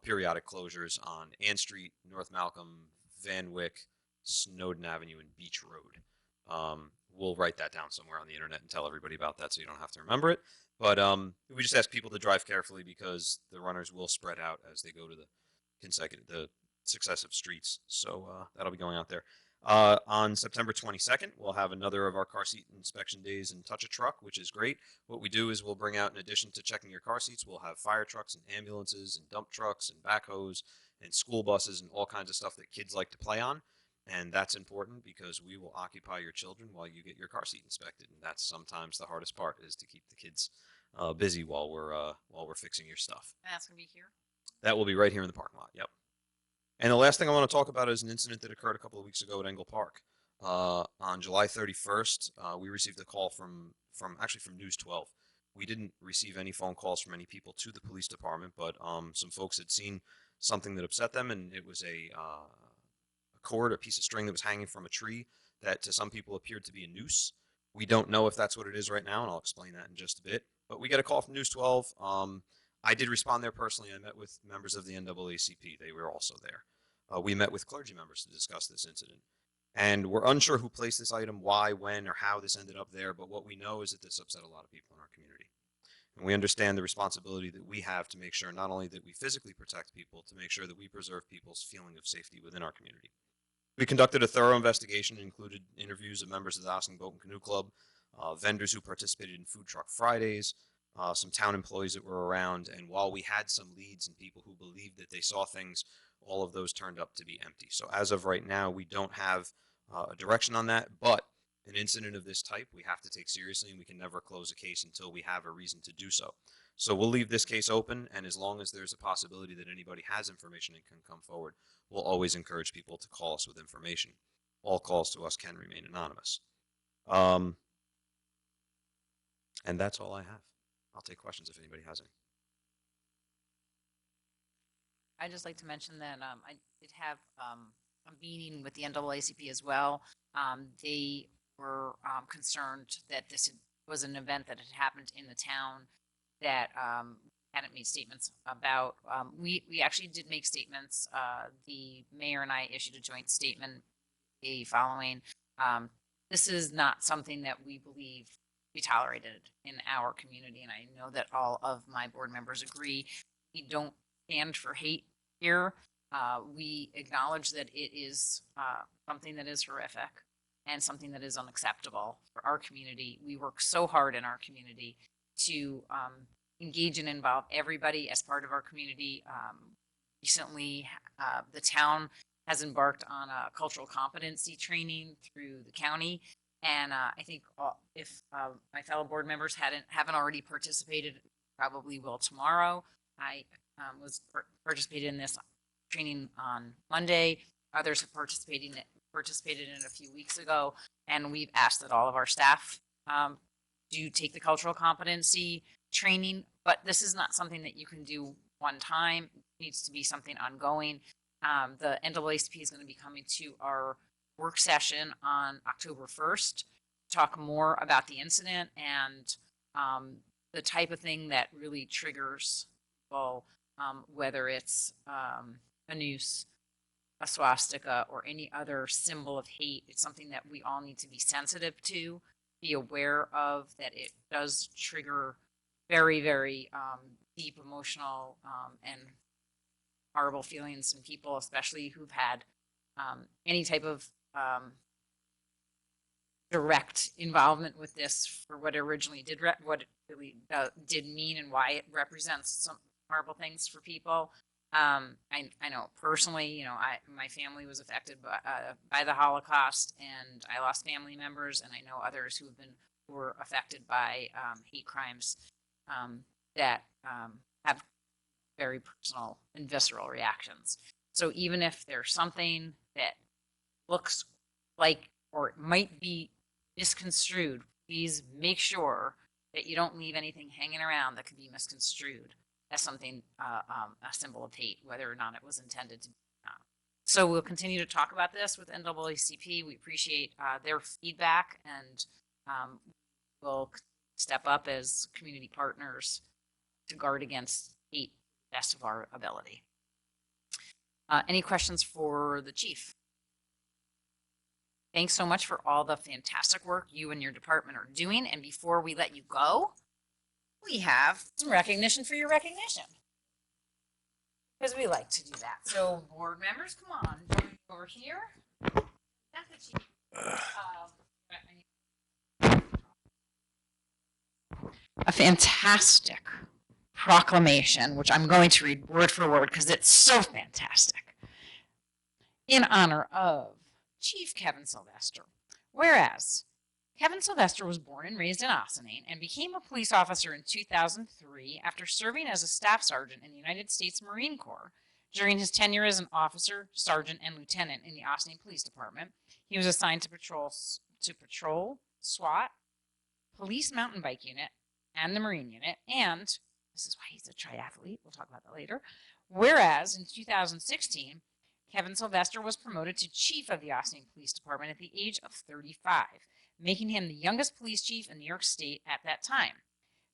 periodic closures on Ann Street, North Malcolm, Van Wyck, Snowden Avenue, and Beach Road. We'll write that down somewhere on the internet and tell everybody about that so you don't have to remember it. But we just ask people to drive carefully because the runners will spread out as they go to the successive streets. So that'll be going out there. On September 22nd, we'll have another of our car seat inspection days and Touch a Truck, which is great. What we do is we'll bring out, in addition to checking your car seats, we'll have fire trucks and ambulances and dump trucks and backhoes and school buses and all kinds of stuff that kids like to play on. And that's important because we will occupy your children while you get your car seat inspected. And that's sometimes the hardest part, is to keep the kids busy while we're fixing your stuff. And that's going to be here? That will be right here in the parking lot. Yep. And the last thing I want to talk about is an incident that occurred a couple of weeks ago at Engel Park. On July 31st, we received a call from News 12. We didn't receive any phone calls from any people to the police department, but some folks had seen something that upset them, and it was a cord, a piece of string that was hanging from a tree that to some people appeared to be a noose. We don't know if that's what it is right now, and I'll explain that in just a bit. But we got a call from News 12. I did respond there personally. I met with members of the NAACP. They were also there. We met with clergy members to discuss this incident. And we're unsure who placed this item, why, when, or how this ended up there. But what we know is that this upset a lot of people in our community. And we understand the responsibility that we have to make sure not only that we physically protect people, to make sure that we preserve people's feeling of safety within our community. We conducted a thorough investigation, included interviews of members of the Ossining Boat and Canoe Club, vendors who participated in Food Truck Fridays, some town employees that were around. And while we had some leads and people who believed that they saw things, all of those turned up to be empty. So as of right now, we don't have a direction on that, but an incident of this type we have to take seriously, and we can never close a case until we have a reason to do so. So we'll leave this case open, and as long as there's a possibility that anybody has information and can come forward, we'll always encourage people to call us with information. All calls to us can remain anonymous. And that's all I have. I'll take questions if anybody has any. I'd just like to mention that I did have a meeting with the NAACP as well. They were concerned that this was an event that had happened in the town that hadn't made statements about. We actually did make statements. The mayor and I issued a joint statement following. This is not something that we believe be tolerated in our community, and I know that all of my board members agree. We don't stand for hate here. We acknowledge that it is something that is horrific and something that is unacceptable for our community. We work so hard in our community to engage and involve everybody as part of our community. Recently, the town has embarked on a cultural competency training through the county. And I think if my fellow board members haven't already participated, probably will tomorrow. I was participated in this training on Monday. Others have participated in it a few weeks ago, and we've asked that all of our staff do take the cultural competency training. But this is not something that you can do one time. It needs to be something ongoing. The NAACP is going to be coming to our work session on October 1st to talk more about the incident and the type of thing that really triggers people, whether it's a noose, a swastika, or any other symbol of hate. It's something that we all need to be sensitive to, be aware of, that it does trigger very, very deep emotional and horrible feelings in people, especially who've had any type of direct involvement with this for what it originally did, what it really did mean, and why it represents some horrible things for people. I know personally, my family was affected by the Holocaust, and I lost family members, and I know others who were affected by hate crimes that have very personal and visceral reactions. So even if there's something that looks like or it might be misconstrued, please make sure that you don't leave anything hanging around that could be misconstrued as something, a symbol of hate, whether or not it was intended to be. So we'll continue to talk about this with NAACP. We appreciate their feedback, and we'll step up as community partners to guard against hate best of our ability. Any questions for the chief? Thanks so much for all the fantastic work you and your department are doing. And before we let you go, we have some recognition for your recognition, because we like to do that. So board members, come on, join me over here. That's the chief. A fantastic proclamation, which I'm going to read word for word because it's so fantastic. In honor of Chief Kevin Sylvester. Whereas Kevin Sylvester was born and raised in Ossining and became a police officer in 2003 after serving as a staff sergeant in the United States Marine Corps. During his tenure as an officer, sergeant, and lieutenant in the Ossining Police Department, he was assigned to patrol SWAT, Police Mountain Bike Unit, and the Marine Unit. And this is why he's a triathlete. We'll talk about that later. Whereas in 2016, Kevin Sylvester was promoted to chief of the Austin Police Department at the age of 35, making him the youngest police chief in New York State at that time.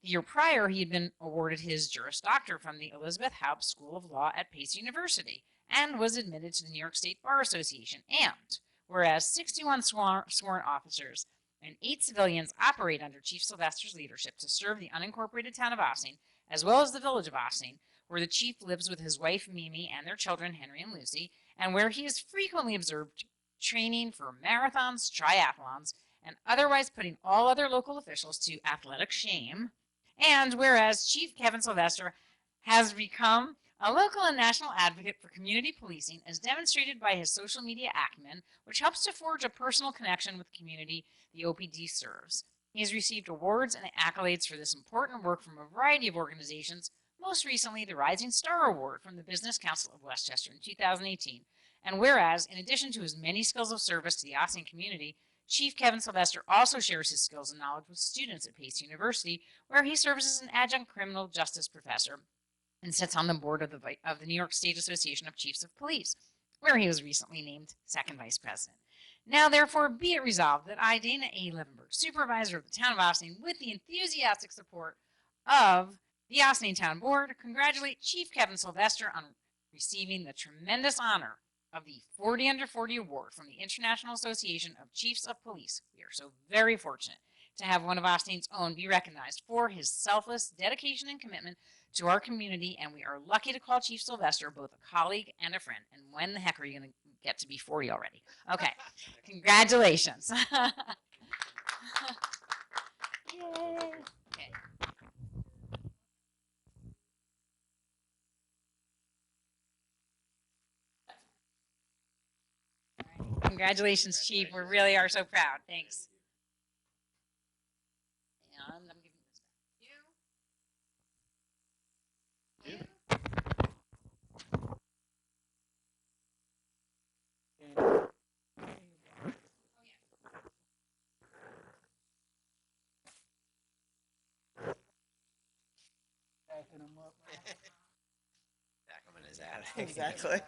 The year prior, he had been awarded his Juris Doctor from the Elizabeth Haupt School of Law at Pace University and was admitted to the New York State Bar Association. And whereas 61 sworn officers and 8 civilians operate under Chief Sylvester's leadership to serve the unincorporated town of Ossining, as well as the village of Ossining, where the chief lives with his wife Mimi and their children Henry and Lucy, and where he is frequently observed training for marathons, triathlons, and otherwise putting all other local officials to athletic shame. And whereas Chief Kevin Sylvester has become a local and national advocate for community policing, as demonstrated by his social media acumen, which helps to forge a personal connection with the community the OPD serves. He has received awards and accolades for this important work from a variety of organizations, most recently the Rising Star Award from the Business Council of Westchester in 2018. And whereas, in addition to his many skills of service to the Ossining community, Chief Kevin Sylvester also shares his skills and knowledge with students at Pace University, where he serves as an adjunct criminal justice professor and sits on the board of the New York State Association of Chiefs of Police, where he was recently named second vice president. Now, therefore, be it resolved that I, Dana A. Levenberg, supervisor of the town of Ossining, with the enthusiastic support of the Ossining Town Board, congratulate Chief Kevin Sylvester on receiving the tremendous honor of the 40 Under 40 Award from the International Association of Chiefs of Police. We are so very fortunate to have one of Ossining's own be recognized for his selfless dedication and commitment to our community, and we are lucky to call Chief Sylvester both a colleague and a friend. And when the heck are you going to get to be 40 already? Okay, congratulations. Yay. Okay. Congratulations, Chief. We really are so proud. Thanks. And I'm giving this back to you. Backing 'em up. Back him in his attic. Exactly.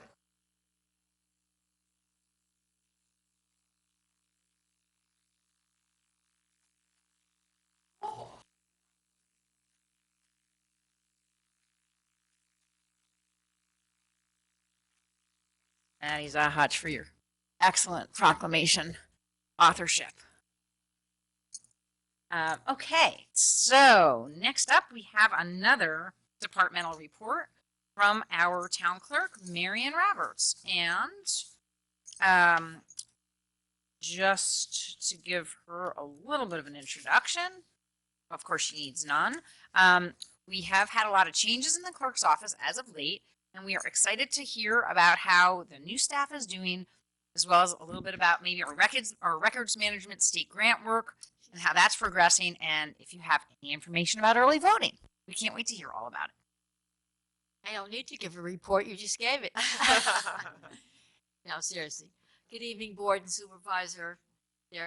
And he's a hutch for your excellent proclamation authorship. Okay, so next up we have another departmental report from our town clerk, Marion Roberts. And just to give her a little bit of an introduction, of course she needs none, we have had a lot of changes in the clerk's office as of late, and we are excited to hear about how the new staff is doing, as well as a little bit about maybe our records management state grant work and how that's progressing. And if you have any information about early voting, we can't wait to hear all about it. I don't need to give a report, you just gave it. No, seriously. Good evening, board and supervisor.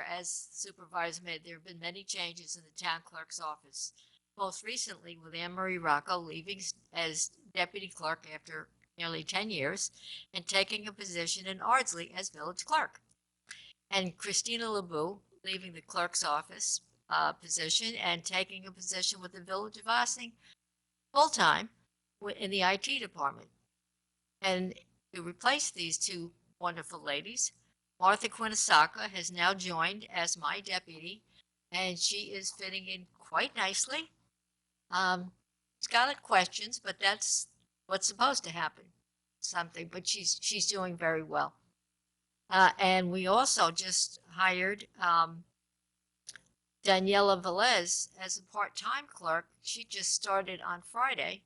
As supervisor made, there have been many changes in the town clerk's office. Most recently with Anne Marie Rocco leaving as deputy clerk after nearly 10 years and taking a position in Ardsley as village clerk. And Christina LeBeau leaving the clerk's office position and taking a position with the village of Ossining full-time in the IT department. And to replace these two wonderful ladies, Martha Quinisaka has now joined as my deputy, and she is fitting in quite nicely. She's got questions, but that's what's supposed to happen. But she's doing very well. And we also just hired Daniela Velez as a part-time clerk. She just started on Friday,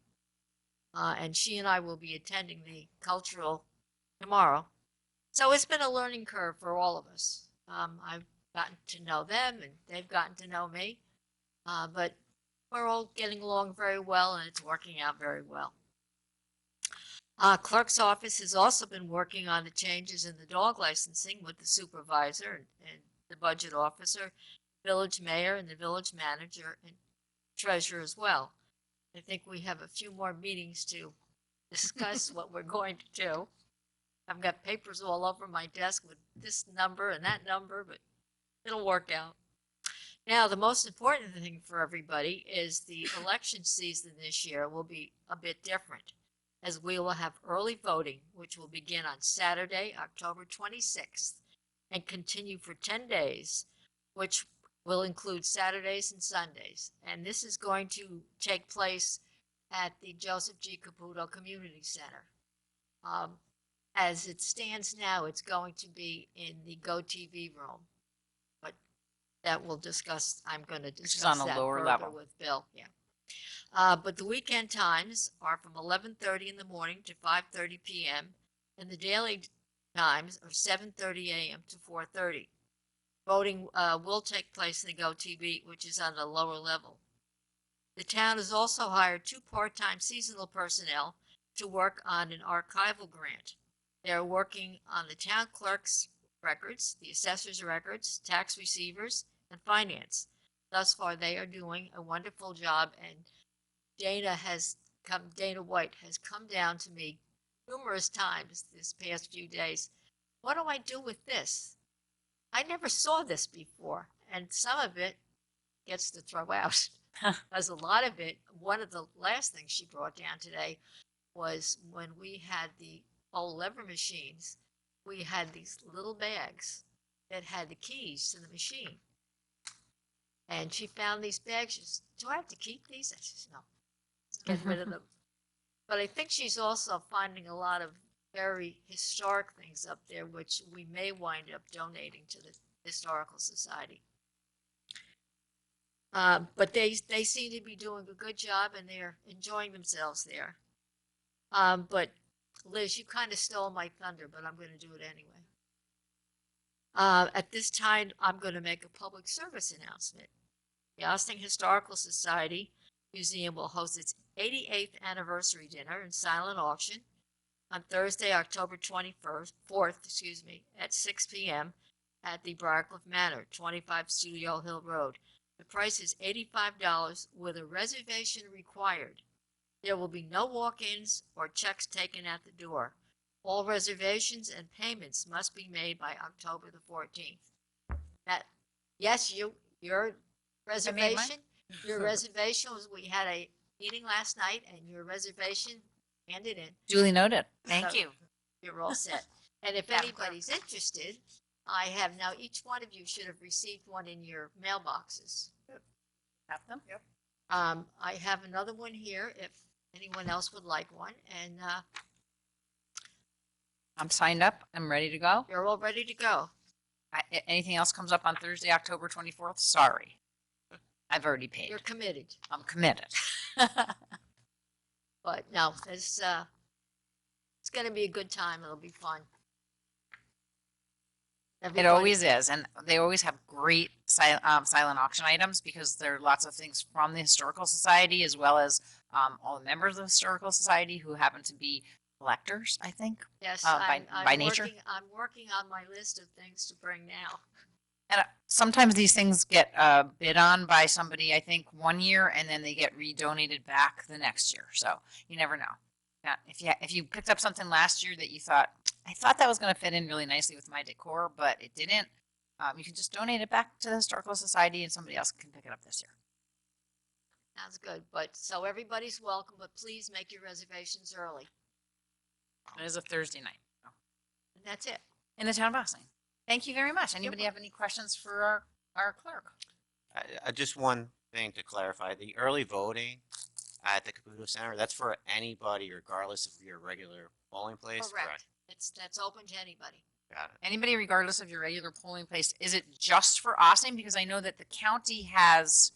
and she and I will be attending the cultural tomorrow. So it's been a learning curve for all of us. I've gotten to know them, and they've gotten to know me. But we're all getting along very well, and it's working out very well. Clerk's office has also been working on the changes in the dog licensing with the supervisor and the budget officer, village mayor, and the village manager. And treasurer as well. I think we have a few more meetings to discuss what we're going to do. I've got papers all over my desk with this number and that number, but it'll work out. Now, the most important thing for everybody is the election season this year will be a bit different, as we will have early voting, which will begin on Saturday, October 26th, and continue for 10 days, which will include Saturdays and Sundays. And this is going to take place at the Joseph G. Caputo Community Center. As it stands now, it's going to be in the GoTV room, but that we'll discuss. I'm going to discuss is on a that lower further level. with Bill. Yeah. But the weekend times are from 11:30 in the morning to 5:30 p.m. and the daily times are 7:30 a.m. to 4:30. Voting will take place in the GoTV, which is on the lower level. The town has also hired 2 part-time seasonal personnel to work on an archival grant. They are working on the town clerk's records, the assessor's records, tax receivers, and finance. Thus far, they are doing a wonderful job, and Dana White has come down to me numerous times this past few days. What do I do with this? I never saw this before, and some of it gets to throw out. Because a lot of it, one of the last things she brought down today was when we had the old lever machines, we had these little bags that had the keys to the machine. And she found these bags. She says, do I have to keep these? I said, no, get rid of them. But I think she's also finding a lot of very historic things up there, which we may wind up donating to the Historical Society. But they seem to be doing a good job and they're enjoying themselves there. But Liz, you kind of stole my thunder, but I'm going to do it anyway. At this time, I'm going to make a public service announcement. The Austin Historical Society Museum will host its 88th anniversary dinner and silent auction on Thursday, October 4th, at 6 p.m. at the Briarcliff Manor, 25 Studio Hill Road. The price is $85 with a reservation required. There will be no walk-ins or checks taken at the door. All reservations and payments must be made by October the 14th. Yes, your reservation, was, we had a meeting last night and your reservation handed in. Duly noted. Thank So you. You're all set. And if Madam anybody's interested, I have now, each one of you should have received one in your mailboxes. Have them? Yep. I have another one here if anyone else would like one, and I'm signed up. I'm ready to go. you're all ready to go. Anything else comes up on Thursday, October 24th? Sorry. I've already paid. You're committed. I'm committed. But no, it's going to be a good time. It'll be fun. It Everybody- always is. And they always have great silent auction items because there are lots of things from the Historical Society as well as all the members of the Historical Society who happen to be collectors, I think. Yes, by nature. I'm working on my list of things to bring now. And sometimes these things get bid on by somebody, I think, one year, and then they get redonated back the next year. So you never know. Yeah, if you picked up something last year that you thought, I thought that was going to fit in really nicely with my decor, but it didn't, you can just donate it back to the Historical Society and somebody else can pick it up this year. Sounds good. But so everybody's welcome, but please make your reservations early. It is a Thursday night And that's it. in the town of Boston. Thank you very much. Anybody have any questions for our clerk? Just one thing to clarify, the early voting at the Caputo Center, that's for anybody regardless of your regular polling place? Correct. That's open to anybody. Got it. Anybody regardless of your regular polling place, is it just for Austin? Because I know that the county has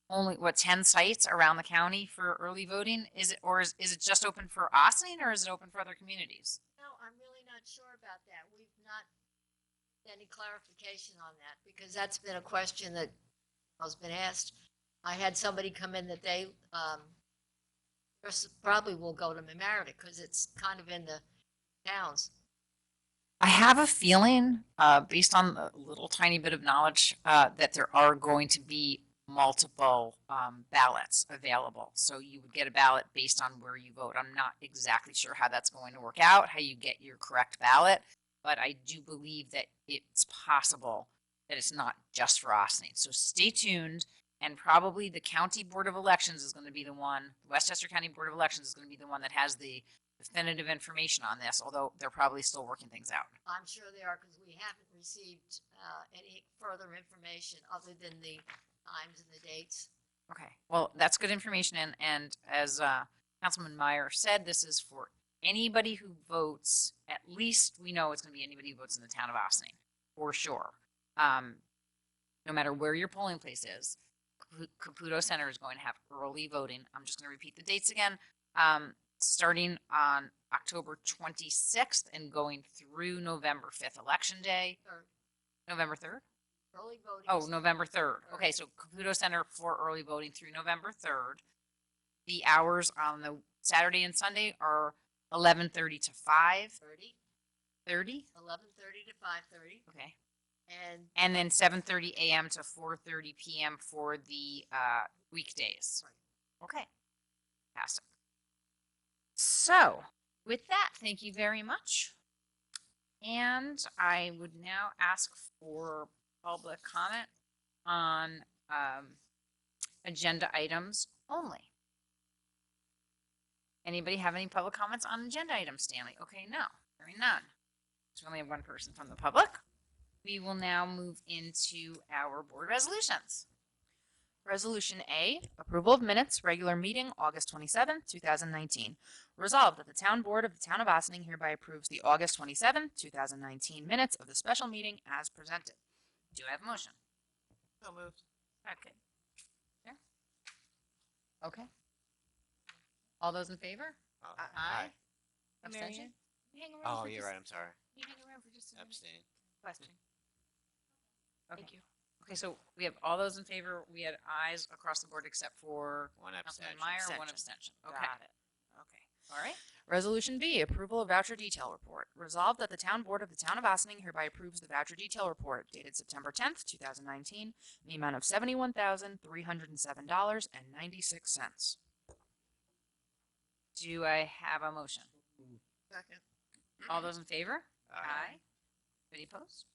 only, 10 sites around the county for early voting? Is it, or is it just open for Austin or is it open for other communities? No, I'm really not sure about that. We've not any clarification on that because that's been a question that has been asked. I had somebody come in that they probably will go to Mamaroneck because it's kind of in the towns. I have a feeling, based on a little tiny bit of knowledge, that there are going to be multiple ballots available. So you would get a ballot based on where you vote. I'm not exactly sure how that's going to work out, how you get your correct ballot, but I do believe that it's possible that it's not just for Austining. So stay tuned, and probably the County Board of Elections is going to be the one, Westchester County Board of Elections is going to be the one that has the definitive information on this, although they're probably still working things out. I'm sure they are, because we haven't received any further information other than the times and the dates. Okay, well, that's good information, and as Councilman Meyer said, this is for anybody who votes. At least we know it's going to be anybody who votes in the town of Austining, for sure. No matter where your polling place is, Caputo Center is going to have early voting. I'm just going to repeat the dates again. Starting on October 26th and going through November 5th, Election Day. Third. November 3rd? Early voting. Oh, is November 3rd. Okay, so Caputo Center for early voting through November 3rd. The hours on the Saturday and Sunday are 11:30 to 5:30. 11:30 to 5:30. Okay. And And then 7:30 a.m. to 4:30 p.m. for the weekdays. Okay. Fantastic. So, with that, thank you very much. And I would now ask for public comment on agenda items only. Anybody have any public comments on agenda items, Stanley? Okay, no, hearing none. So we only have one person from the public. We will now move into our board resolutions. Resolution A, approval of minutes, regular meeting, August 27th, 2019. Resolved that the town board of the town of Austining hereby approves the August 27th, 2019 minutes of the special meeting as presented. Do I have a motion? So moved. Okay. Yeah. Okay. All those in favor? Oh, Aye. Marion, Abstention? hang around Oh, for you're just- right. I'm sorry. you hang around for just a minute? Abstain. Question. Thank you. Okay, so we have all those in favor. We had ayes across the board except for One Councilman abstention. Meyer, one Abstention. abstention. Okay. Got it. Okay. All right. Resolution B, approval of voucher detail report. Resolved that the town board of the town of Austining hereby approves the voucher detail report dated September 10th, 2019, in the amount of $71,307.96. Do I have a motion? Second. All those in favor? Aye. Any opposed?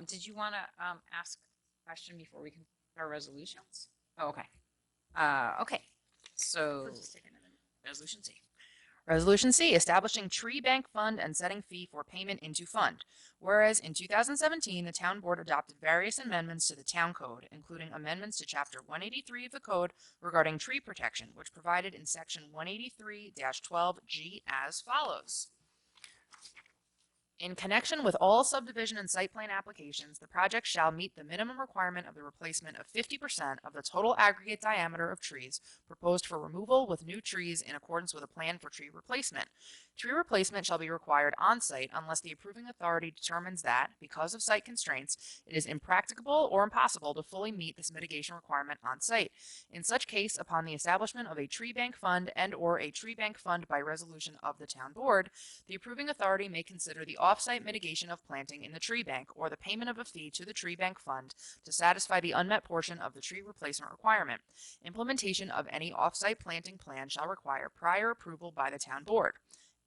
Did you want to ask a question before we can our resolutions? Oh, okay. Okay. So We'll just take another minute. resolution C. Resolution C, establishing tree bank fund and setting fee for payment into fund. Whereas in 2017, the town board adopted various amendments to the town code, including amendments to chapter 183 of the code regarding tree protection, which provided in section 183-12G as follows. In connection with all subdivision and site plan applications, the project shall meet the minimum requirement of the replacement of 50% of the total aggregate diameter of trees proposed for removal with new trees in accordance with a plan for tree replacement. Tree replacement shall be required on site unless the approving authority determines that, because of site constraints, it is impracticable or impossible to fully meet this mitigation requirement on site. In such case, upon the establishment of a tree bank fund and/or a tree bank fund by resolution of the town board, the approving authority may consider the off-site mitigation of planting in the tree bank or the payment of a fee to the tree bank fund to satisfy the unmet portion of the tree replacement requirement. Implementation of any off-site planting plan shall require prior approval by the town board.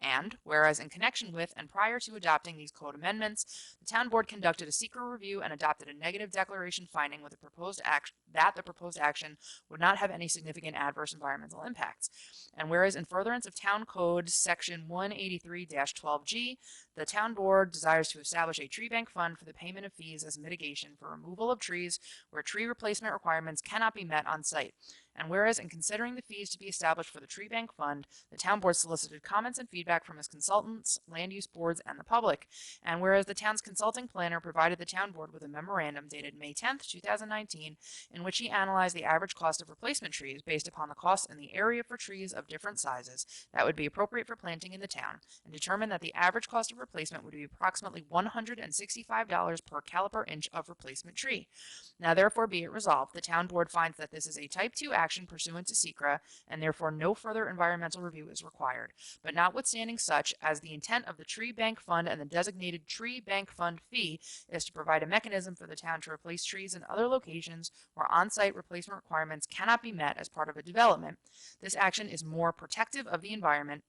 And, whereas in connection with and prior to adopting these code amendments, the town board conducted a secret review and adopted a negative declaration finding with the proposed action would not have any significant adverse environmental impacts. And whereas in furtherance of town code section 183-12G, the town board desires to establish a tree bank fund for the payment of fees as mitigation for removal of trees where tree replacement requirements cannot be met on site. And whereas in considering the fees to be established for the tree bank fund, the town board solicited comments and feedback from its consultants, land use boards, and the public. And whereas the town's consulting planner provided the town board with a memorandum dated May 10th, 2019, in which he analyzed the average cost of replacement trees based upon the cost in the area for trees of different sizes that would be appropriate for planting in the town, and determined that the average cost of replacement would be approximately $165 per caliper inch of replacement tree. Now therefore be it resolved, the town board finds that this is a type 2 action pursuant to SECRA, and therefore no further environmental review is required. But notwithstanding such, as the intent of the Tree Bank Fund and the designated Tree Bank Fund fee is to provide a mechanism for the town to replace trees in other locations where on-site replacement requirements cannot be met as part of a development, this action is more protective of the environment,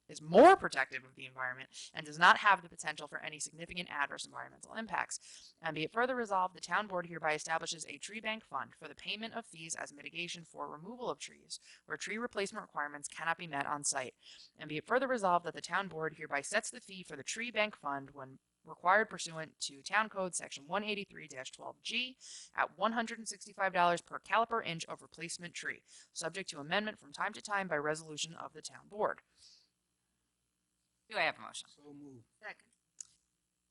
and does not have the potential for any significant adverse environmental impacts. And be it further resolved, the town board hereby establishes a tree bank fund for the payment of fees as mitigation for removal of trees where tree replacement requirements cannot be met on site. And be it further resolved that the town board hereby sets the fee for the tree bank fund when required pursuant to Town Code Section 183-12G at $165 per caliper inch of replacement tree, subject to amendment from time to time by resolution of the town board. Do I have a motion? So moved. Second.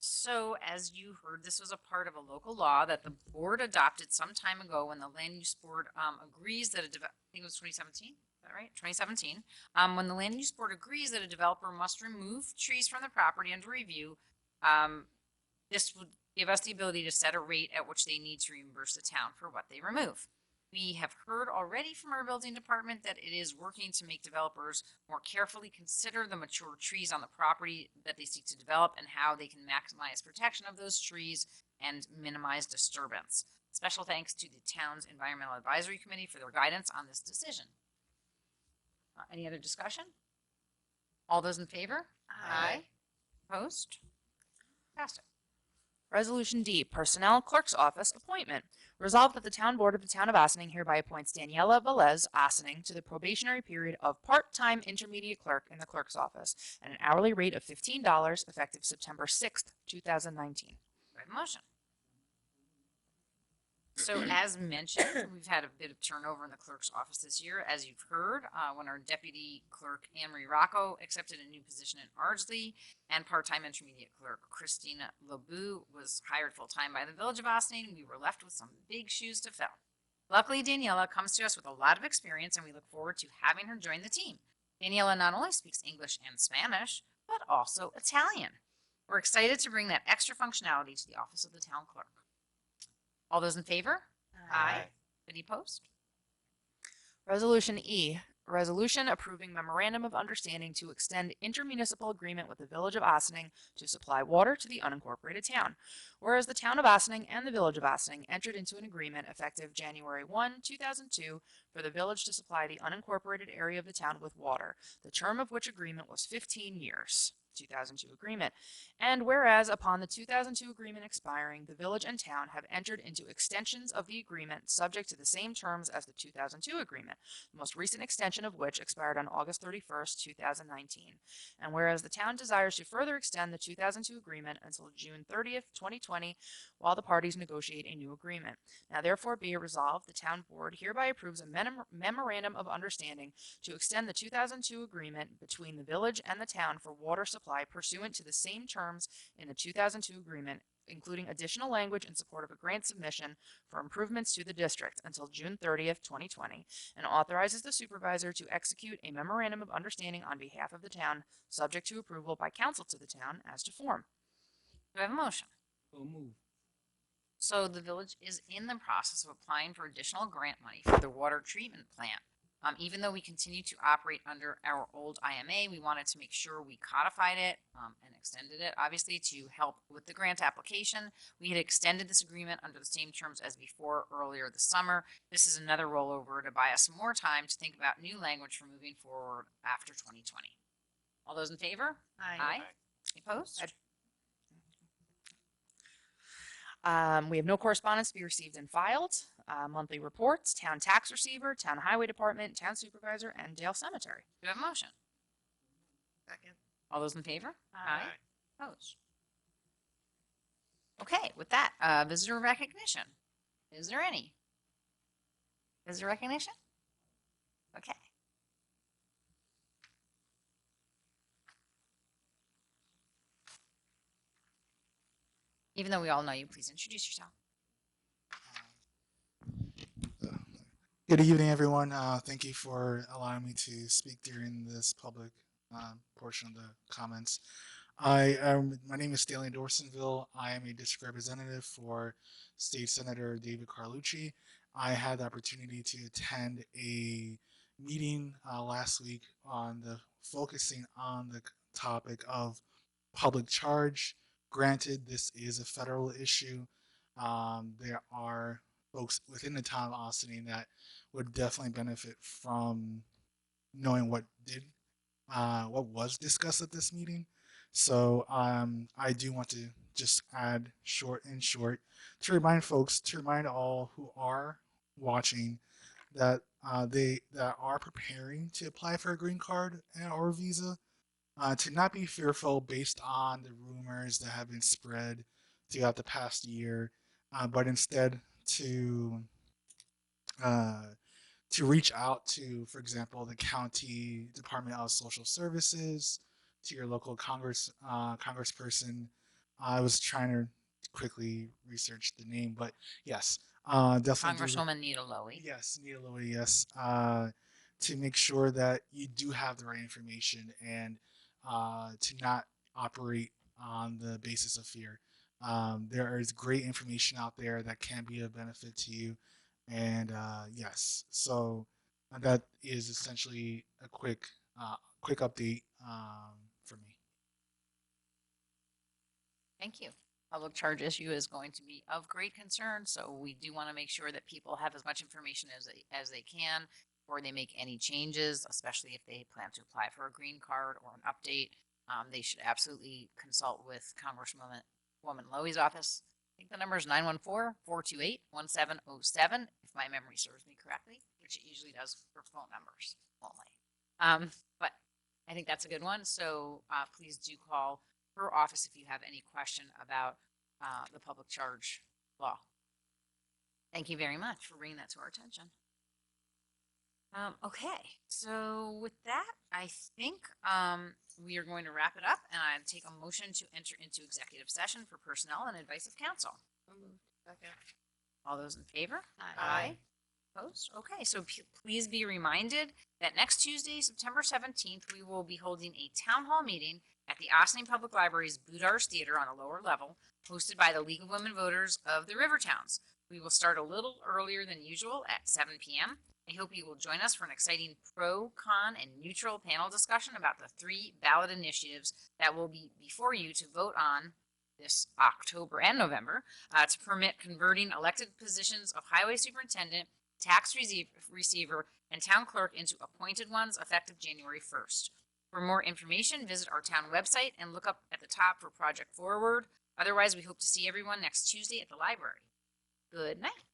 So, as you heard, this was a part of a local law that the board adopted some time ago when the land use board agrees that I think it was 2017, is that right? 2017. When the land use board agrees that a developer must remove trees from the property under review, this would give us the ability to set a rate at which they need to reimburse the town for what they remove. We have heard already from our building department that it is working to make developers more carefully consider the mature trees on the property that they seek to develop and how they can maximize protection of those trees and minimize disturbance. Special thanks to the town's Environmental Advisory Committee for their guidance on this decision. Any other discussion? All those in favor? Aye. Opposed? Passed it. Resolution D, Personnel Clerk's Office Appointment. Resolved that the Town Board of the Town of Ossining hereby appoints Daniela Velez Ossining to the probationary period of part-time intermediate clerk in the clerk's office at an hourly rate of $15 effective September 6th, 2019. Do I have a motion? So as mentioned, we've had a bit of turnover in the clerk's office this year. As you've heard, when our deputy clerk, Anne-Marie Rocco, accepted a new position in Ardsley, and part-time intermediate clerk, Christina LeBou, was hired full-time by the Village of Ossining, we were left with some big shoes to fill. Luckily, Daniela comes to us with a lot of experience, and we look forward to having her join the team. Daniela not only speaks English and Spanish, but also Italian. We're excited to bring that extra functionality to the office of the town clerk. All those in favor? Aye. Any opposed? Resolution E, a resolution approving memorandum of understanding to extend intermunicipal agreement with the Village of Ossining to supply water to the unincorporated town. Whereas the Town of Ossining and the Village of Ossining entered into an agreement effective January 1, 2002 for the village to supply the unincorporated area of the town with water, the term of which agreement was 15 years. 2002 agreement. And whereas upon the 2002 agreement expiring, the village and town have entered into extensions of the agreement subject to the same terms as the 2002 agreement, the most recent extension of which expired on August 31st, 2019. And whereas the town desires to further extend the 2002 agreement until June 30th, 2020, while the parties negotiate a new agreement. Now therefore be it resolved, the town board hereby approves a memorandum of understanding to extend the 2002 agreement between the village and the town for water supply pursuant to the same terms in the 2002 agreement, including additional language in support of a grant submission for improvements to the district until June 30th, 2020, and authorizes the supervisor to execute a memorandum of understanding on behalf of the town, subject to approval by council to the town as to form. Do I have a motion? So moved. So the village is in the process of applying for additional grant money for the water treatment plant. Even though we continue to operate under our old IMA, we wanted to make sure we codified it and extended it, obviously, to help with the grant application. We had extended this agreement under the same terms as before earlier this summer. This is another rollover to buy us some more time to think about new language for moving forward after 2020. All those in favor? Aye. Any opposed? We have no correspondence to be received and filed. Monthly reports, town tax receiver, town highway department, town supervisor, and Dale Cemetery. Do I have a motion? Second. All those in favor? Aye. Opposed? Okay, with that, visitor recognition. Is there any? Visitor recognition? Okay. Even though we all know you, please introduce yourself. Good evening, everyone. Thank you for allowing me to speak during this public portion of the comments. My name is Stanley Dorsonville. I am a district representative for State Senator David Carlucci. I had the opportunity to attend a meeting last week on the focusing on the topic of public charge. Granted, this is a federal issue. There are folks within the town of Austin that would definitely benefit from knowing what was discussed at this meeting. So I do want to just add short to remind folks, to remind all who are watching that they that are preparing to apply for a green card or visa, to not be fearful based on the rumors that have been spread throughout the past year, but instead uh, to reach out to, for example, the county Department of Social Services, to your local congressperson. I was trying to quickly research the name, but yes, definitely. Congresswoman Nita Lowey. Yes, Nita Lowey, yes. To make sure that you do have the right information and to not operate on the basis of fear. There is great information out there that can be of benefit to you. And yes, so that is essentially a quick update for me. Thank you. Public charge issue is going to be of great concern, so we do want to make sure that people have as much information as they can before they make any changes, especially if they plan to apply for a green card or an update. They should absolutely consult with Congresswoman Lowey's office. I think the number is 914-428-1707, if my memory serves me correctly, which it usually does for phone numbers only. But I think that's a good one. So please do call her office if you have any question about the public charge law. Thank you very much for bringing that to our attention. Okay, so with that, I think we are going to wrap it up, and I'd take a motion to enter into executive session for personnel and advice of counsel. All those in favor? Aye. Opposed? Okay, so please be reminded that next Tuesday, September 17th, we will be holding a town hall meeting at the Ossining Public Library's Boudars Theater on the lower level, hosted by the League of Women Voters of the River Towns. We will start a little earlier than usual at 7 p.m. I hope you will join us for an exciting pro, con, and neutral panel discussion about the 3 ballot initiatives that will be before you to vote on this October and November to permit converting elected positions of highway superintendent, tax receiver, and town clerk into appointed ones effective January 1st. For more information, visit our town website and look up at the top for Project Forward. Otherwise, we hope to see everyone next Tuesday at the library. Good night.